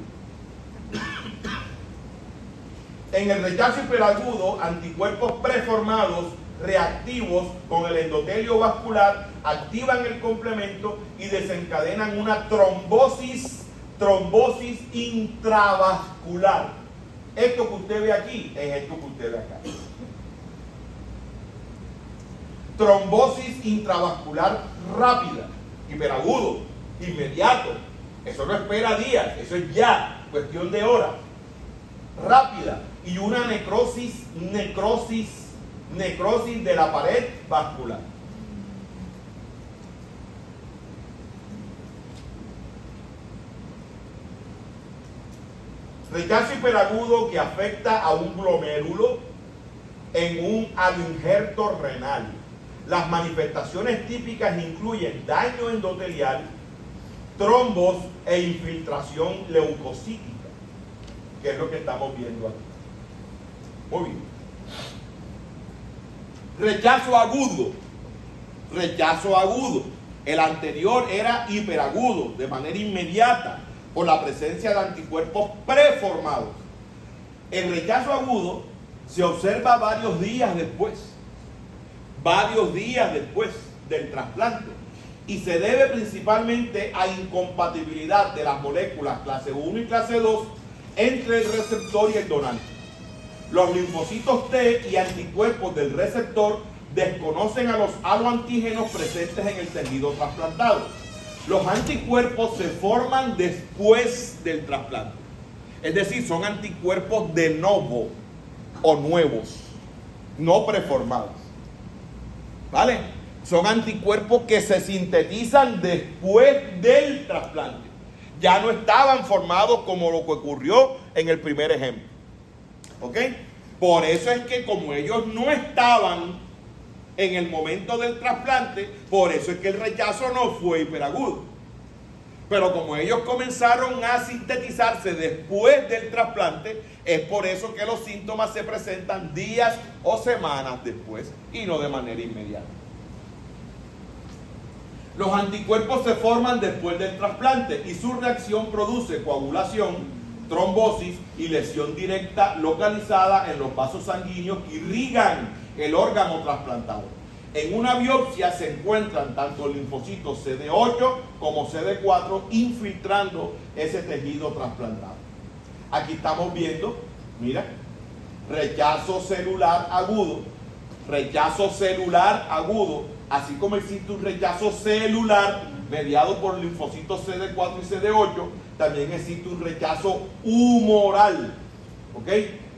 A: En el rechazo hiperagudo, anticuerpos preformados reactivos con el endotelio vascular activan el complemento y desencadenan una trombosis intravascular. Esto que usted ve aquí es esto que usted ve acá. Trombosis intravascular rápida, hiperagudo, inmediato. Eso no espera días, eso es ya, cuestión de horas. Rápida. Y una necrosis de la pared vascular. Rechazo hiperagudo que afecta a un glomérulo en un aloinjerto renal. Las manifestaciones típicas incluyen daño endotelial, trombos e infiltración leucocítica, que es lo que estamos viendo aquí. Muy bien. Rechazo agudo. Rechazo agudo. El anterior era hiperagudo, de manera inmediata, por la presencia de anticuerpos preformados. El rechazo agudo se observa varios días después del trasplante. y se debe principalmente a incompatibilidad de las moléculas clase 1 y clase 2 entre el receptor y el donante. Los linfocitos T y anticuerpos del receptor desconocen a los haloantígenos presentes en el tejido trasplantado. Los anticuerpos se forman después del trasplante, es decir, son anticuerpos de novo o nuevos, no preformados, ¿vale? Son anticuerpos que se sintetizan después del trasplante. Ya no estaban formados como lo que ocurrió en el primer ejemplo. ¿Ok? Por eso es que como ellos no estaban en el momento del trasplante, por eso es que el rechazo no fue hiperagudo. Pero como ellos comenzaron a sintetizarse después del trasplante, es por eso que los síntomas se presentan días o semanas después y no de manera inmediata. Los anticuerpos se forman después del trasplante y su reacción produce coagulación, trombosis y lesión directa localizada en los vasos sanguíneos que irrigan el órgano trasplantado. En una biopsia se encuentran tanto linfocitos CD8 como CD4 infiltrando ese tejido trasplantado. Aquí estamos viendo, mira, rechazo celular agudo, así como existe un rechazo celular mediado por linfocitos CD4 y CD8, también existe un rechazo humoral, ¿ok?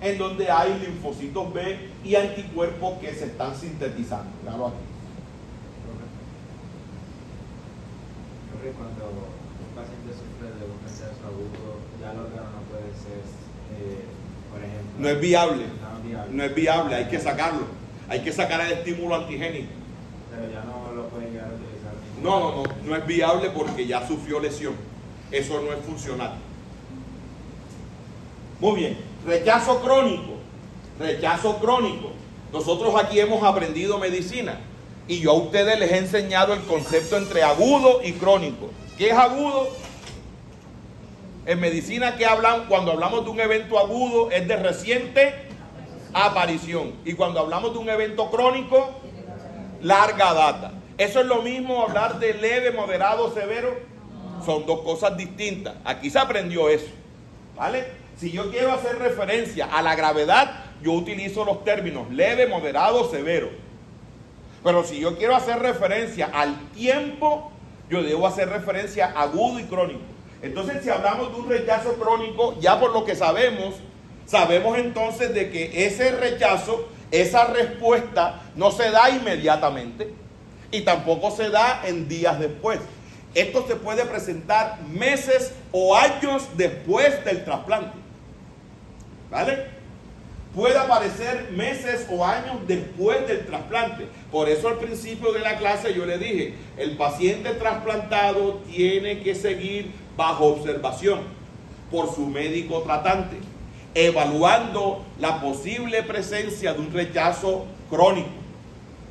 A: En donde hay linfocitos B y anticuerpos que se están sintetizando. Claro, aquí.
D: Cuando un paciente sufre de un rechazo agudo, ya el órgano no puede ser, por ejemplo...
A: No es viable.
D: No
A: es viable, hay que sacarlo. Hay que sacar el estímulo antigénico.
D: Pero ya no lo pueden llegar a utilizar.
A: No es viable porque ya sufrió lesión. Eso no es funcional. Muy bien, rechazo crónico. Nosotros aquí hemos aprendido medicina y yo a ustedes les he enseñado el concepto entre agudo y crónico. ¿Qué es agudo? En medicina, ¿qué hablan? Cuando hablamos de un evento agudo es de reciente aparición, y cuando hablamos de un evento crónico, larga data. ¿Eso es lo mismo hablar de leve, moderado, severo? Son dos cosas distintas. Aquí se aprendió eso, ¿vale? Si yo quiero hacer referencia a la gravedad, yo utilizo los términos leve, moderado, severo. Pero si yo quiero hacer referencia al tiempo, yo debo hacer referencia a agudo y crónico. Entonces, si hablamos de un rechazo crónico, ya por lo que sabemos entonces de que ese rechazo, esa respuesta no se da inmediatamente y tampoco se da en días después. Esto se puede presentar meses o años después del trasplante, ¿vale? Puede aparecer meses o años después del trasplante. Por eso al principio de la clase yo le dije, el paciente trasplantado tiene que seguir bajo observación por su médico tratante, evaluando la posible presencia de un rechazo crónico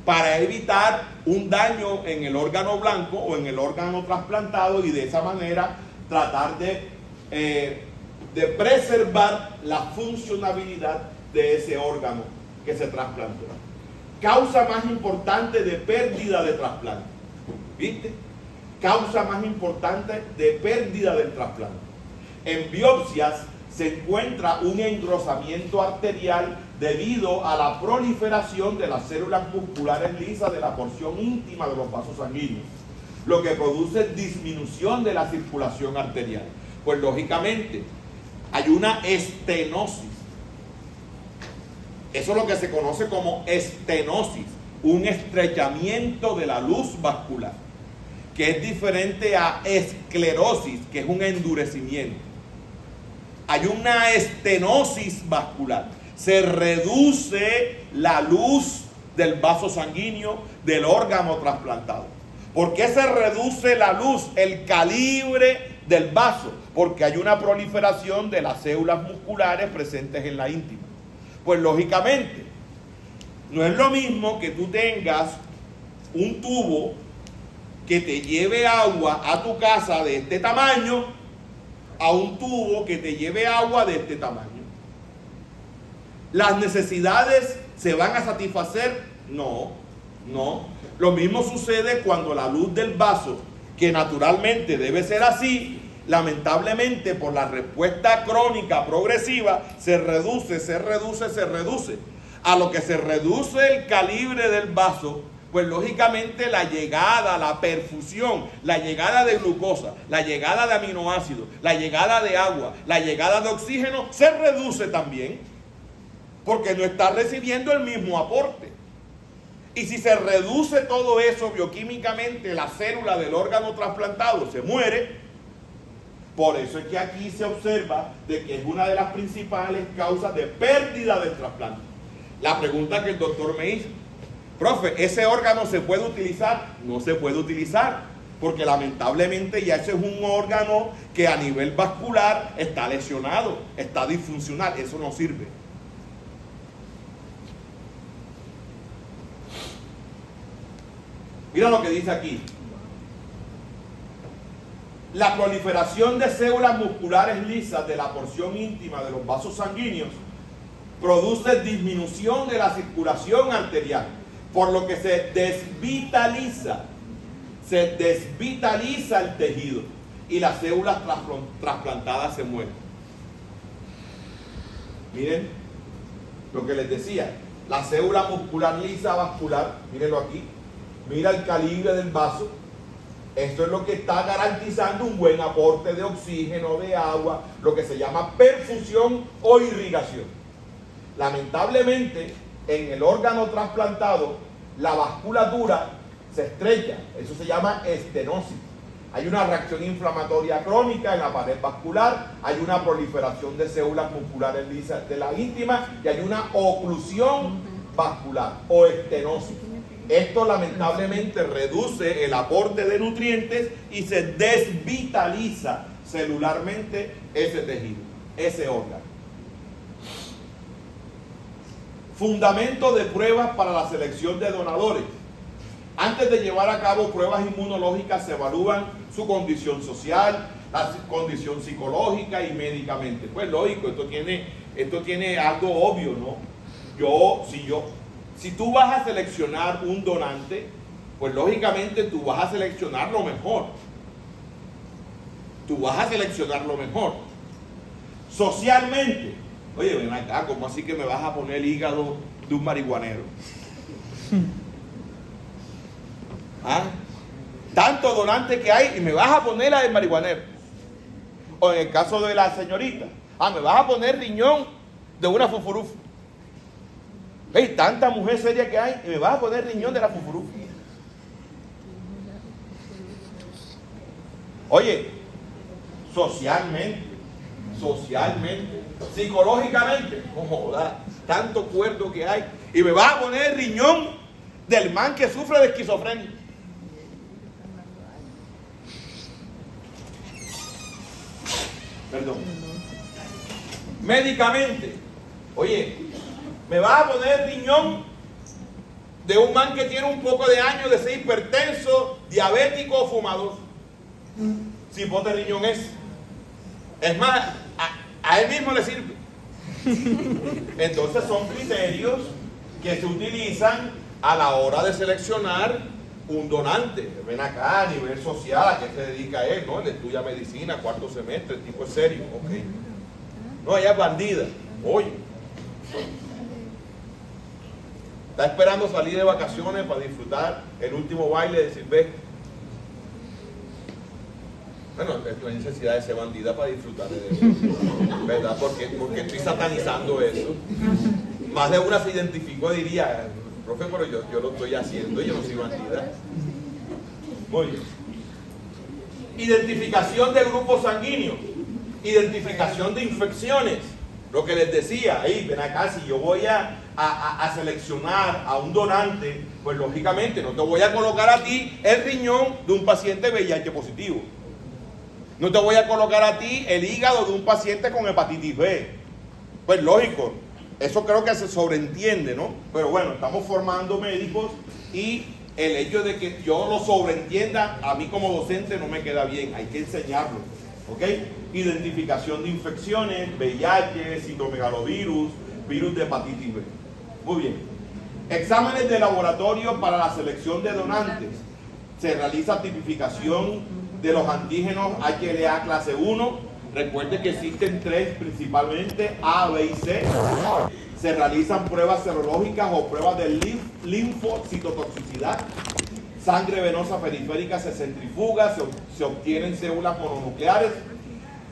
A: para evitar un daño en el órgano blanco o en el órgano trasplantado y de esa manera tratar de preservar la funcionalidad de ese órgano que se trasplantó. Causa más importante de pérdida de trasplante, ¿viste? Causa más importante de pérdida del trasplante. En biopsias se encuentra un engrosamiento arterial debido a la proliferación de las células musculares lisas de la porción íntima de los vasos sanguíneos, lo que produce disminución de la circulación arterial. Pues lógicamente hay una estenosis. Eso es lo que se conoce como estenosis, un estrechamiento de la luz vascular, que es diferente a esclerosis, que es un endurecimiento. Hay una estenosis vascular, se reduce la luz del vaso sanguíneo del órgano trasplantado. ¿Por qué se reduce la luz, el calibre del vaso? Porque hay una proliferación de las células musculares presentes en la íntima. Pues lógicamente, no es lo mismo que tú tengas un tubo que te lleve agua a tu casa de este tamaño a un tubo que te lleve agua de este tamaño. ¿Las necesidades se van a satisfacer? No. No. Lo mismo sucede cuando la luz del vaso, que naturalmente debe ser así, lamentablemente por la respuesta crónica progresiva, se reduce. A lo que se reduce el calibre del vaso, pues lógicamente la llegada, la perfusión, la llegada de glucosa, la llegada de aminoácidos, la llegada de agua, la llegada de oxígeno, se reduce también, porque no está recibiendo el mismo aporte. Y si se reduce todo eso bioquímicamente, la célula del órgano trasplantado se muere. Por eso es que aquí se observa de que es una de las principales causas de pérdida del trasplante. La pregunta que el doctor me hizo: profe, ¿ese órgano se puede utilizar? No se puede utilizar, porque lamentablemente ya ese es un órgano que a nivel vascular está lesionado, está disfuncional, eso no sirve. Mira lo que dice aquí. La proliferación de células musculares lisas de la porción íntima de los vasos sanguíneos produce disminución de la circulación arterial, por lo que se desvitaliza el tejido y las células trasplantadas se mueren. Miren lo que les decía, la célula muscular lisa vascular, mírenlo aquí, mira el calibre del vaso. Esto es lo que está garantizando un buen aporte de oxígeno, de agua, lo que se llama perfusión o irrigación. Lamentablemente, en el órgano trasplantado, la vasculatura se estrecha, eso se llama estenosis. Hay una reacción inflamatoria crónica en la pared vascular, hay una proliferación de células musculares lisas de la íntima y hay una oclusión vascular o estenosis. Esto lamentablemente reduce el aporte de nutrientes y se desvitaliza celularmente ese tejido, ese órgano. Fundamento de pruebas para la selección de donadores. Antes de llevar a cabo pruebas inmunológicas se evalúan su condición social, la condición psicológica y médicamente. Pues lógico, esto tiene algo obvio, ¿no? Si tú vas a seleccionar un donante, pues lógicamente tú vas a seleccionar lo mejor. Tú vas a seleccionar lo mejor. Socialmente, oye, ven acá, ¿cómo así que me vas a poner el hígado de un marihuanero? ¿Ah? Tanto donante que hay y me vas a poner la del marihuanero. O en el caso de la señorita, me vas a poner riñón de una fufurufa. Hey, tanta mujer seria que hay y me vas a poner riñón de la fufurufa. Oye, socialmente, psicológicamente, joda, tanto cuerdo que hay y me vas a poner riñón del man que sufre de esquizofrenia. Perdón. Médicamente, oye, me vas a poner riñón de un man que tiene un poco de años de ser hipertenso, diabético o fumador. Cipote riñón es más, a él mismo le sirve. Entonces son criterios que se utilizan a la hora de seleccionar un donante. Ven acá, a nivel social, ¿a qué se dedica él? ¿No? Él estudia medicina, 4º semestre, el tipo es serio. Okay. No, ella es bandida. Oye, está esperando salir de vacaciones para disfrutar el último baile de Silvestre. Bueno, no hay necesidad de ser bandida para disfrutar de eso, ¿verdad? Porque estoy satanizando eso. Más de una se identificó y diría, profe, pero yo lo estoy haciendo y yo no soy bandida. Muy bien. Identificación de grupos sanguíneos, identificación de infecciones. Lo que les decía, ahí, ven acá, si yo voy a seleccionar a un donante, pues lógicamente no te voy a colocar a ti el riñón de un paciente VIH positivo. No te voy a colocar a ti el hígado de un paciente con hepatitis B. Pues lógico, eso creo que se sobreentiende, ¿no? Pero bueno, estamos formando médicos y el hecho de que yo lo sobreentienda, a mí como docente no me queda bien, hay que enseñarlo, ¿ok? Identificación de infecciones, VIH, citomegalovirus, virus de hepatitis B. Muy bien. Exámenes de laboratorio para la selección de donantes. Se realiza tipificación de los antígenos HLA clase 1. Recuerde que existen 3 principalmente, A, B y C. Se realizan pruebas serológicas o pruebas de linfocitotoxicidad. Sangre venosa periférica se centrifuga, se obtienen células mononucleares.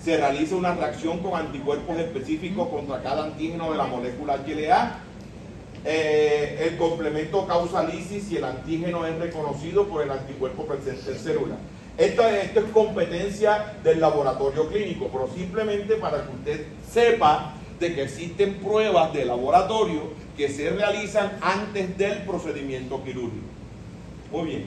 A: Se realiza una reacción con anticuerpos específicos contra cada antígeno de la molécula HLA. El complemento causa lisis si el antígeno es reconocido por el anticuerpo presente en célula. Esto es competencia del laboratorio clínico, pero simplemente para que usted sepa de que existen pruebas de laboratorio que se realizan antes del procedimiento quirúrgico. Muy bien.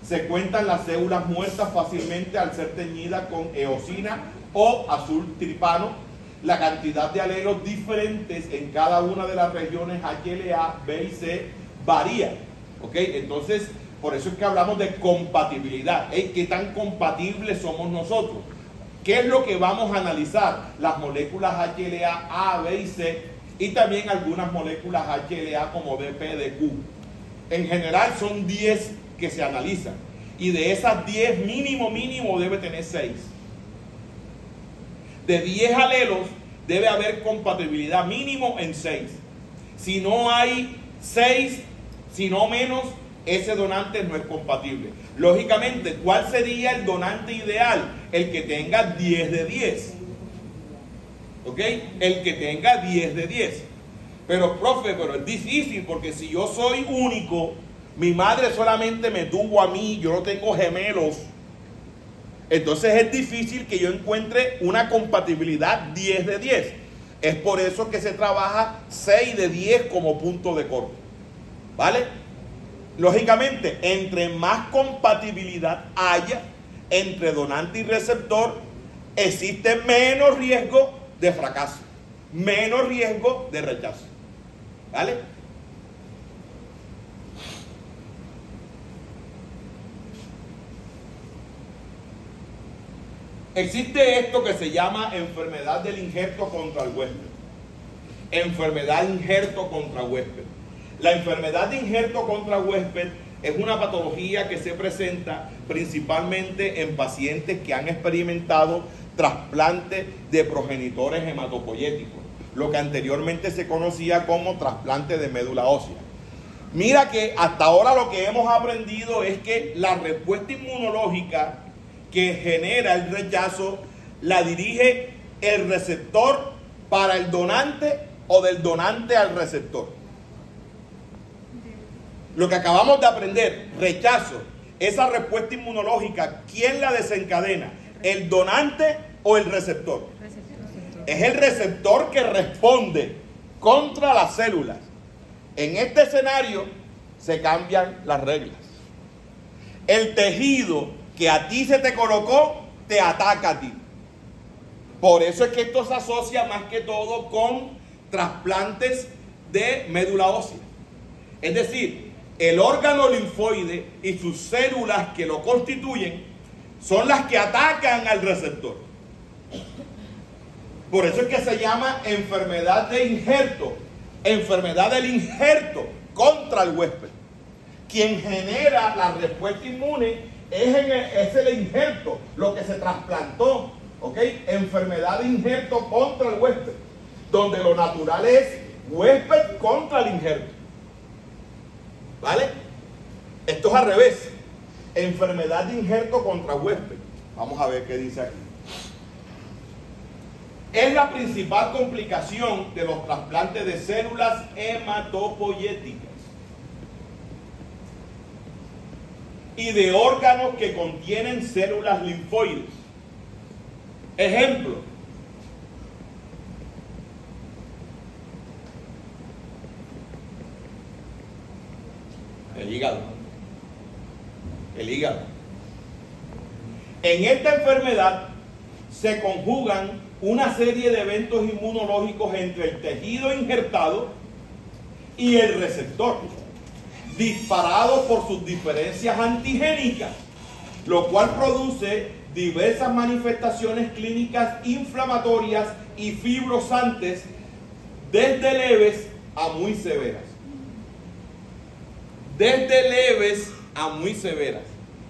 A: Se cuentan las células muertas fácilmente al ser teñidas con eosina o azul tripano. La cantidad de alelos diferentes en cada una de las regiones HLA, B y C varía. ¿Ok? Entonces, por eso es que hablamos de compatibilidad. ¿Qué tan compatibles somos nosotros? ¿Qué es lo que vamos a analizar? Las moléculas HLA A, B y C y también algunas moléculas HLA como DP, DQ. En general son 10 que se analizan y de esas 10 mínimo debe tener 6. De 10 alelos debe haber compatibilidad mínimo en 6. Si no hay 6, si no menos, ese donante no es compatible. Lógicamente, ¿cuál sería el donante ideal? El que tenga 10 de 10. ¿Ok? El que tenga 10 de 10. Pero, profe, es difícil porque si yo soy único, mi madre solamente me tuvo a mí, yo no tengo gemelos. Entonces es difícil que yo encuentre una compatibilidad 10 de 10. Es por eso que se trabaja 6 de 10 como punto de corte. ¿Vale? Lógicamente, entre más compatibilidad haya entre donante y receptor, existe menos riesgo de fracaso, menos riesgo de rechazo. ¿Vale? Existe esto que se llama enfermedad del injerto contra el huésped. Enfermedad injerto contra huésped. La enfermedad de injerto contra huésped es una patología que se presenta principalmente en pacientes que han experimentado trasplante de progenitores hematopoyéticos, lo que anteriormente se conocía como trasplante de médula ósea. Mira que hasta ahora lo que hemos aprendido es que la respuesta inmunológica que genera el rechazo la dirige el receptor para el donante o del donante al receptor. Lo que acabamos de aprender, rechazo, esa respuesta inmunológica, ¿quién la desencadena? ¿El donante o el receptor? Es el receptor que responde contra las células. En este escenario se cambian las reglas. El tejido que a ti se te colocó, te ataca a ti. Por eso es que esto se asocia más que todo con trasplantes de médula ósea. Es decir, el órgano linfoide y sus células que lo constituyen son las que atacan al receptor. Por eso es que se llama enfermedad de injerto, enfermedad del injerto contra el huésped. Quien genera la respuesta inmune es el injerto, lo que se trasplantó, ¿ok? Enfermedad de injerto contra el huésped, donde lo natural es huésped contra el injerto. ¿Vale? Esto es al revés. Enfermedad de injerto contra huésped. Vamos a ver qué dice aquí. Es la principal complicación de los trasplantes de células hematopoyéticas y de órganos que contienen células linfoides. Ejemplo: el hígado. El hígado. En esta enfermedad se conjugan una serie de eventos inmunológicos entre el tejido injertado y el receptor, disparados por sus diferencias antigénicas, lo cual produce diversas manifestaciones clínicas inflamatorias y fibrosantes, desde leves a muy severas. desde leves a muy severas.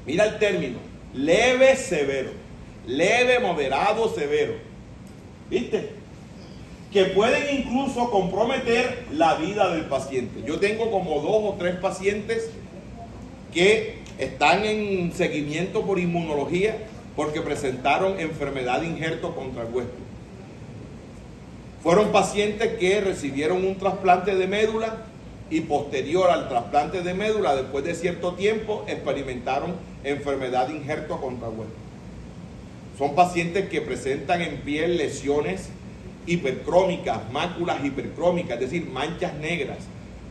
A: Mira el término, leve, severo, leve, moderado, severo. ¿Viste? Que pueden incluso comprometer la vida del paciente. Yo tengo como 2 o 3 pacientes que están en seguimiento por inmunología porque presentaron enfermedad de injerto contra el huésped. Fueron pacientes que recibieron un trasplante de médula y posterior al trasplante de médula, después de cierto tiempo, experimentaron enfermedad de injerto contra el huésped. Son pacientes que presentan en piel lesiones hipercrómicas, máculas hipercrómicas, es decir, manchas negras,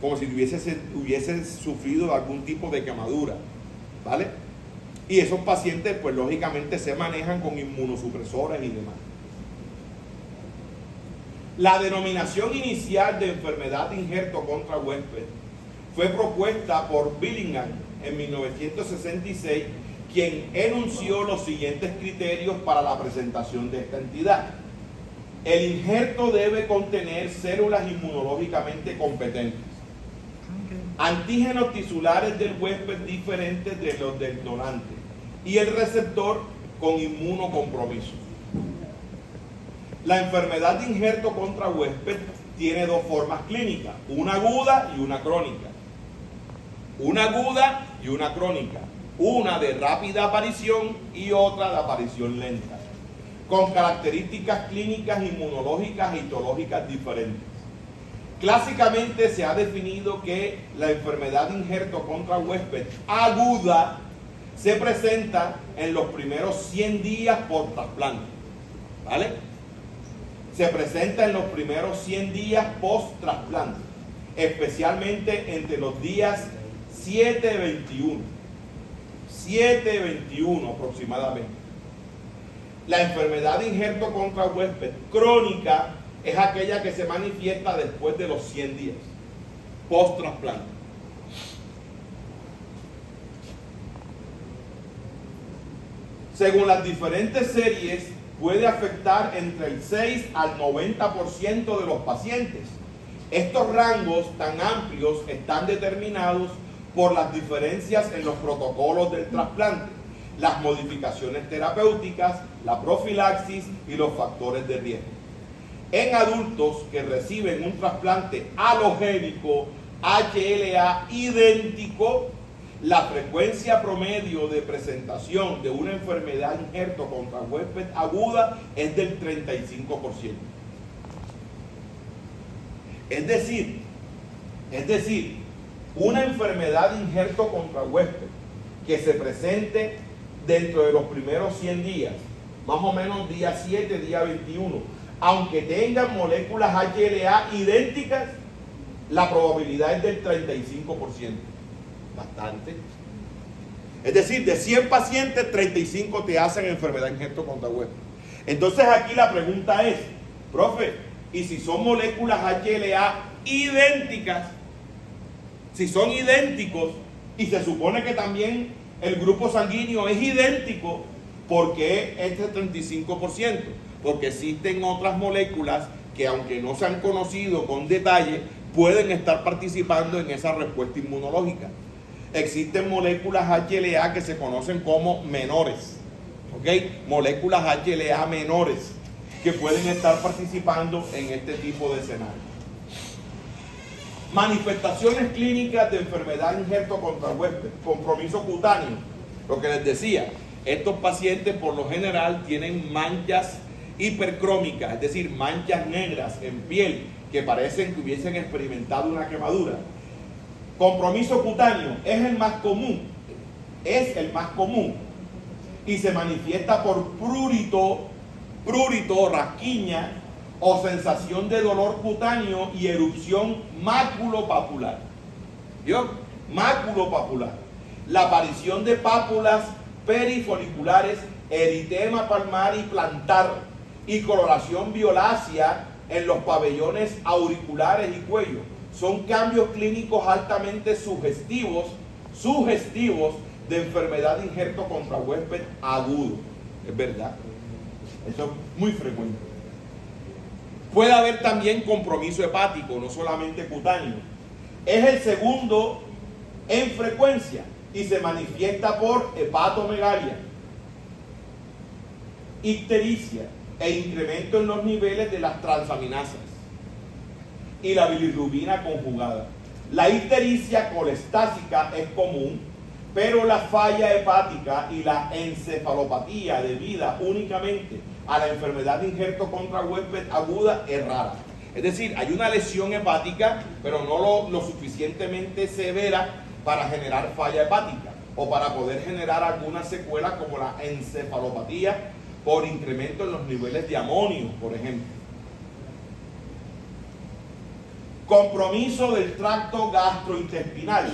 A: como si hubiese sufrido algún tipo de quemadura, ¿vale? Y esos pacientes, pues lógicamente se manejan con inmunosupresores y demás. La denominación inicial de enfermedad de injerto contra huésped fue propuesta por Billingham en 1966, quien enunció los siguientes criterios para la presentación de esta entidad. El injerto debe contener células inmunológicamente competentes, antígenos tisulares del huésped diferentes de los del donante y el receptor con inmunocompromiso. La enfermedad de injerto contra huésped tiene 2 formas clínicas, una aguda y una crónica. Una aguda y una crónica, una de rápida aparición y otra de aparición lenta, con características clínicas inmunológicas e histológicas diferentes. Clásicamente se ha definido que la enfermedad de injerto contra huésped aguda se presenta en los primeros 100 días por trasplante, ¿vale? Se presenta en los primeros 100 días post-trasplante, especialmente entre los días 7-21 aproximadamente. La enfermedad de injerto contra huésped crónica es aquella que se manifiesta después de los 100 días post-trasplante. Según las diferentes series, puede afectar entre el 6 al 90% de los pacientes. Estos rangos tan amplios están determinados por las diferencias en los protocolos del trasplante, las modificaciones terapéuticas, la profilaxis y los factores de riesgo. En adultos que reciben un trasplante alogénico HLA idéntico, la frecuencia promedio de presentación de una enfermedad de injerto contra huésped aguda es del 35%. Es decir, una enfermedad de injerto contra huésped que se presente dentro de los primeros 100 días, más o menos día 7, día 21, aunque tengan moléculas HLA idénticas, la probabilidad es del 35%. Bastante. Es decir, de 100 pacientes, 35 te hacen enfermedad de injerto contra huésped. Entonces aquí la pregunta es, profe, ¿y si son moléculas HLA idénticas? Si son idénticos y se supone que también el grupo sanguíneo es idéntico, ¿por qué este 35%? Porque existen otras moléculas que, aunque no se han conocido con detalle, pueden estar participando en esa respuesta inmunológica. Existen moléculas HLA que se conocen como menores, ¿ok? Moléculas HLA menores que pueden estar participando en este tipo de escenario. Manifestaciones clínicas de enfermedad de injerto contra huésped, compromiso cutáneo. Lo que les decía, estos pacientes por lo general tienen manchas hipercrómicas, es decir, manchas negras en piel que parecen que hubiesen experimentado una quemadura. Compromiso cutáneo es el más común y se manifiesta por prurito, rasquiña o sensación de dolor cutáneo y erupción maculopapular. ¿Vio? Maculopapular. La aparición de pápulas perifoliculares, eritema palmar y plantar y coloración violácea en los pabellones auriculares y cuello. Son cambios clínicos altamente sugestivos de enfermedad de injerto contra huésped agudo. Es verdad. Eso es muy frecuente. Puede haber también compromiso hepático, no solamente cutáneo. Es el segundo en frecuencia y se manifiesta por hepatomegalia, ictericia e incremento en los niveles de las transaminasas y la bilirrubina conjugada. La ictericia colestásica es común, pero la falla hepática y la encefalopatía debida únicamente a la enfermedad de injerto contra huésped aguda es rara. Es decir, hay una lesión hepática, pero no lo suficientemente severa para generar falla hepática o para poder generar alguna secuela como la encefalopatía por incremento en los niveles de amonio, por ejemplo. Compromiso del tracto gastrointestinal.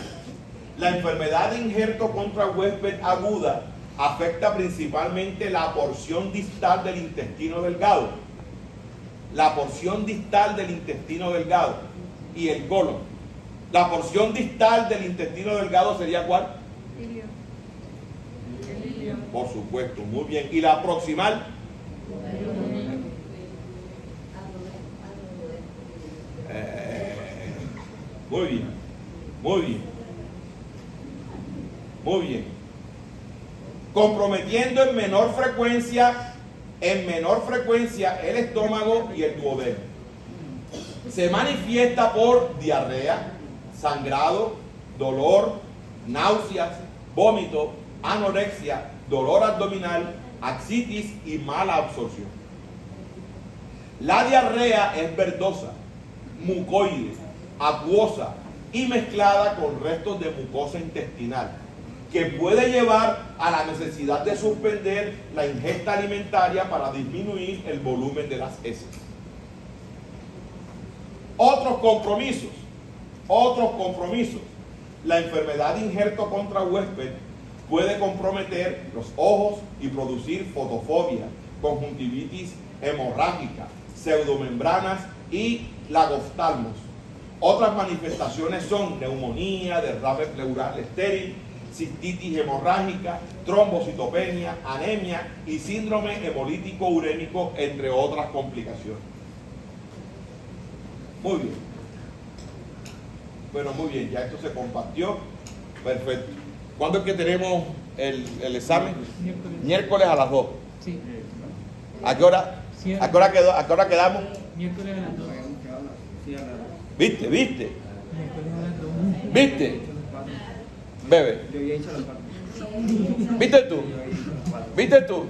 A: La enfermedad de injerto contra huésped aguda afecta principalmente la porción distal del intestino delgado. La porción distal del intestino delgado y el colon. La porción distal del intestino delgado sería ¿cuál?
B: Ilio.
A: Por supuesto, muy bien. ¿Y la proximal? Muy bien, muy bien, muy bien. Comprometiendo en menor frecuencia el estómago y el duodeno. Se manifiesta por diarrea, sangrado, dolor, náuseas, vómito, anorexia, dolor abdominal, ascitis y mala absorción. La diarrea es verdosa, mucoide, acuosa y mezclada con restos de mucosa intestinal, que puede llevar a la necesidad de suspender la ingesta alimentaria para disminuir el volumen de las heces. Otros compromisos. La enfermedad de injerto contra huésped puede comprometer los ojos y producir fotofobia, conjuntivitis hemorrágica, pseudomembranas y lagoftalmos. Otras manifestaciones son neumonía, derrame pleural estéril, cistitis hemorrágica, trombocitopenia, anemia y síndrome hemolítico urémico, entre otras complicaciones. Muy bien. Bueno, muy bien, ya esto se compartió. Perfecto. ¿Cuándo es que tenemos el examen? Miércoles a las 2.
C: Sí.
A: ¿A qué hora?
C: Sí.
A: ¿A qué hora quedamos?
C: Miércoles a las 2.
A: ¿Viste?
C: Miércoles a las 2.
A: ¿Viste? Bebe. ¿Viste tú?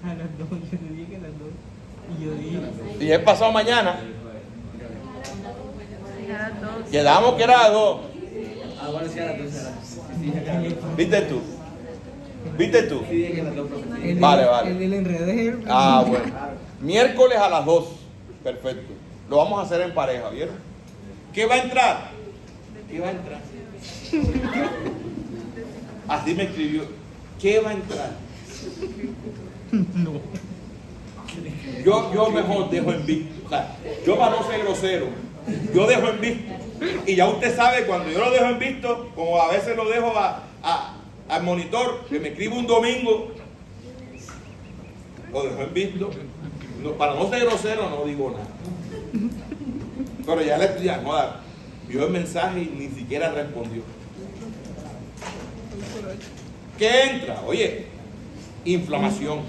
C: A las 2, yo te dije que a las 2. Y yo dije.
A: Y es pasado mañana.
B: A las 2.
A: Quedamos que era a las 2.
D: Ah, bueno, sí, a las 12.
A: ¿Viste tú?
C: El
A: Vale.
C: El enredo es el.
A: Ah, bueno. Miércoles a las 2. Perfecto. Lo vamos a hacer en pareja, ¿vieron? ¿Qué va a entrar? Así me escribió. ¿Qué va a entrar?
C: No.
A: Yo mejor dejo en visto. O sea, yo para no ser grosero, yo dejo en visto. Y ya usted sabe, cuando yo lo dejo en visto, como a veces lo dejo al monitor, que me escribe un domingo, lo dejo en visto. No, para no ser grosero no digo nada. Pero ya le estoy vio el mensaje y ni siquiera respondió. ¿Qué entra? Oye, inflamación.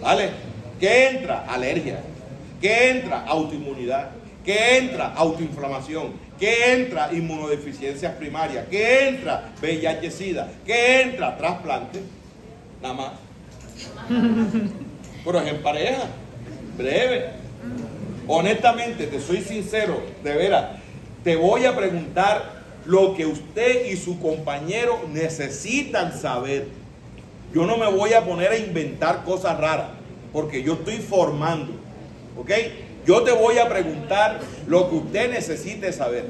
A: ¿Vale? ¿Qué entra? Alergia. ¿Qué entra? Autoinmunidad. ¿Qué entra? Autoinflamación. ¿Qué entra? Inmunodeficiencias primarias. ¿Qué entra? VIH-Sida. ¿Qué entra? Trasplante. Nada más. Pero es en pareja. Breve. Honestamente, te soy sincero, de veras, te voy a preguntar lo que usted y su compañero necesitan saber. Yo no me voy a poner a inventar cosas raras, porque yo estoy formando, ¿ok? Yo te voy a preguntar lo que usted necesite saber.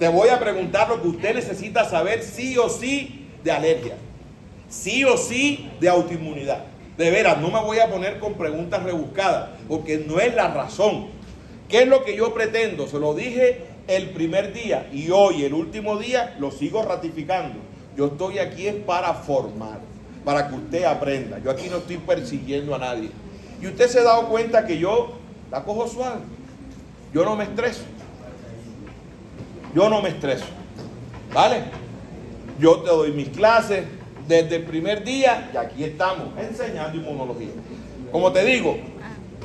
A: Te voy a preguntar lo que usted necesita saber, sí o sí, de alergia, sí o sí, de autoinmunidad. De veras, no me voy a poner con preguntas rebuscadas, porque no es la razón. ¿Qué es lo que yo pretendo? Se lo dije el primer día y hoy, el último día, lo sigo ratificando. Yo estoy aquí es para formar, para que usted aprenda. Yo aquí no estoy persiguiendo a nadie. Y usted se ha dado cuenta que yo la cojo suave. Yo no me estreso. yo no me estreso, ¿vale? Yo te doy mis clases desde el primer día y aquí estamos enseñando inmunología. Como te digo,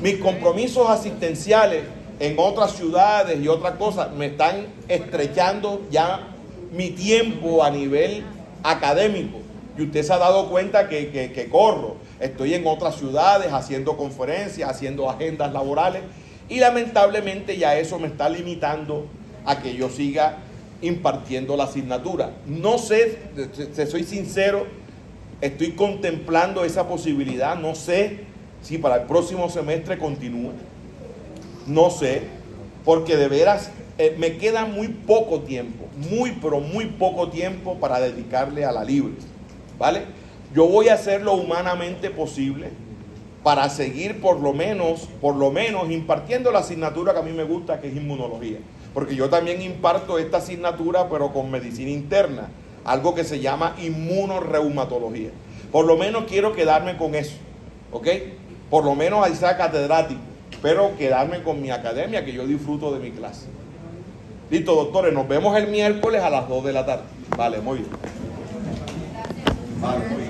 A: mis compromisos asistenciales en otras ciudades y otras cosas me están estrechando ya mi tiempo a nivel académico. Y usted se ha dado cuenta que corro. Estoy en otras ciudades haciendo conferencias, haciendo agendas laborales y lamentablemente ya eso me está limitando a que yo siga impartiendo la asignatura. No sé, te soy sincero, estoy contemplando esa posibilidad. No sé si para el próximo semestre continúe. No sé, porque de veras me queda muy poco tiempo, pero muy poco tiempo para dedicarle a la libre, ¿vale? Yo voy a hacer lo humanamente posible para seguir por lo menos impartiendo la asignatura que a mí me gusta, que es inmunología. Porque yo también imparto esta asignatura, pero con medicina interna, algo que se llama inmunorreumatología. Por lo menos quiero quedarme con eso, ¿ok? Por lo menos ahí sea catedrático, pero quedarme con mi academia, que yo disfruto de mi clase. Listo, doctores, nos vemos el miércoles a las 2 de la tarde. Vale, muy bien. Vale, muy bien.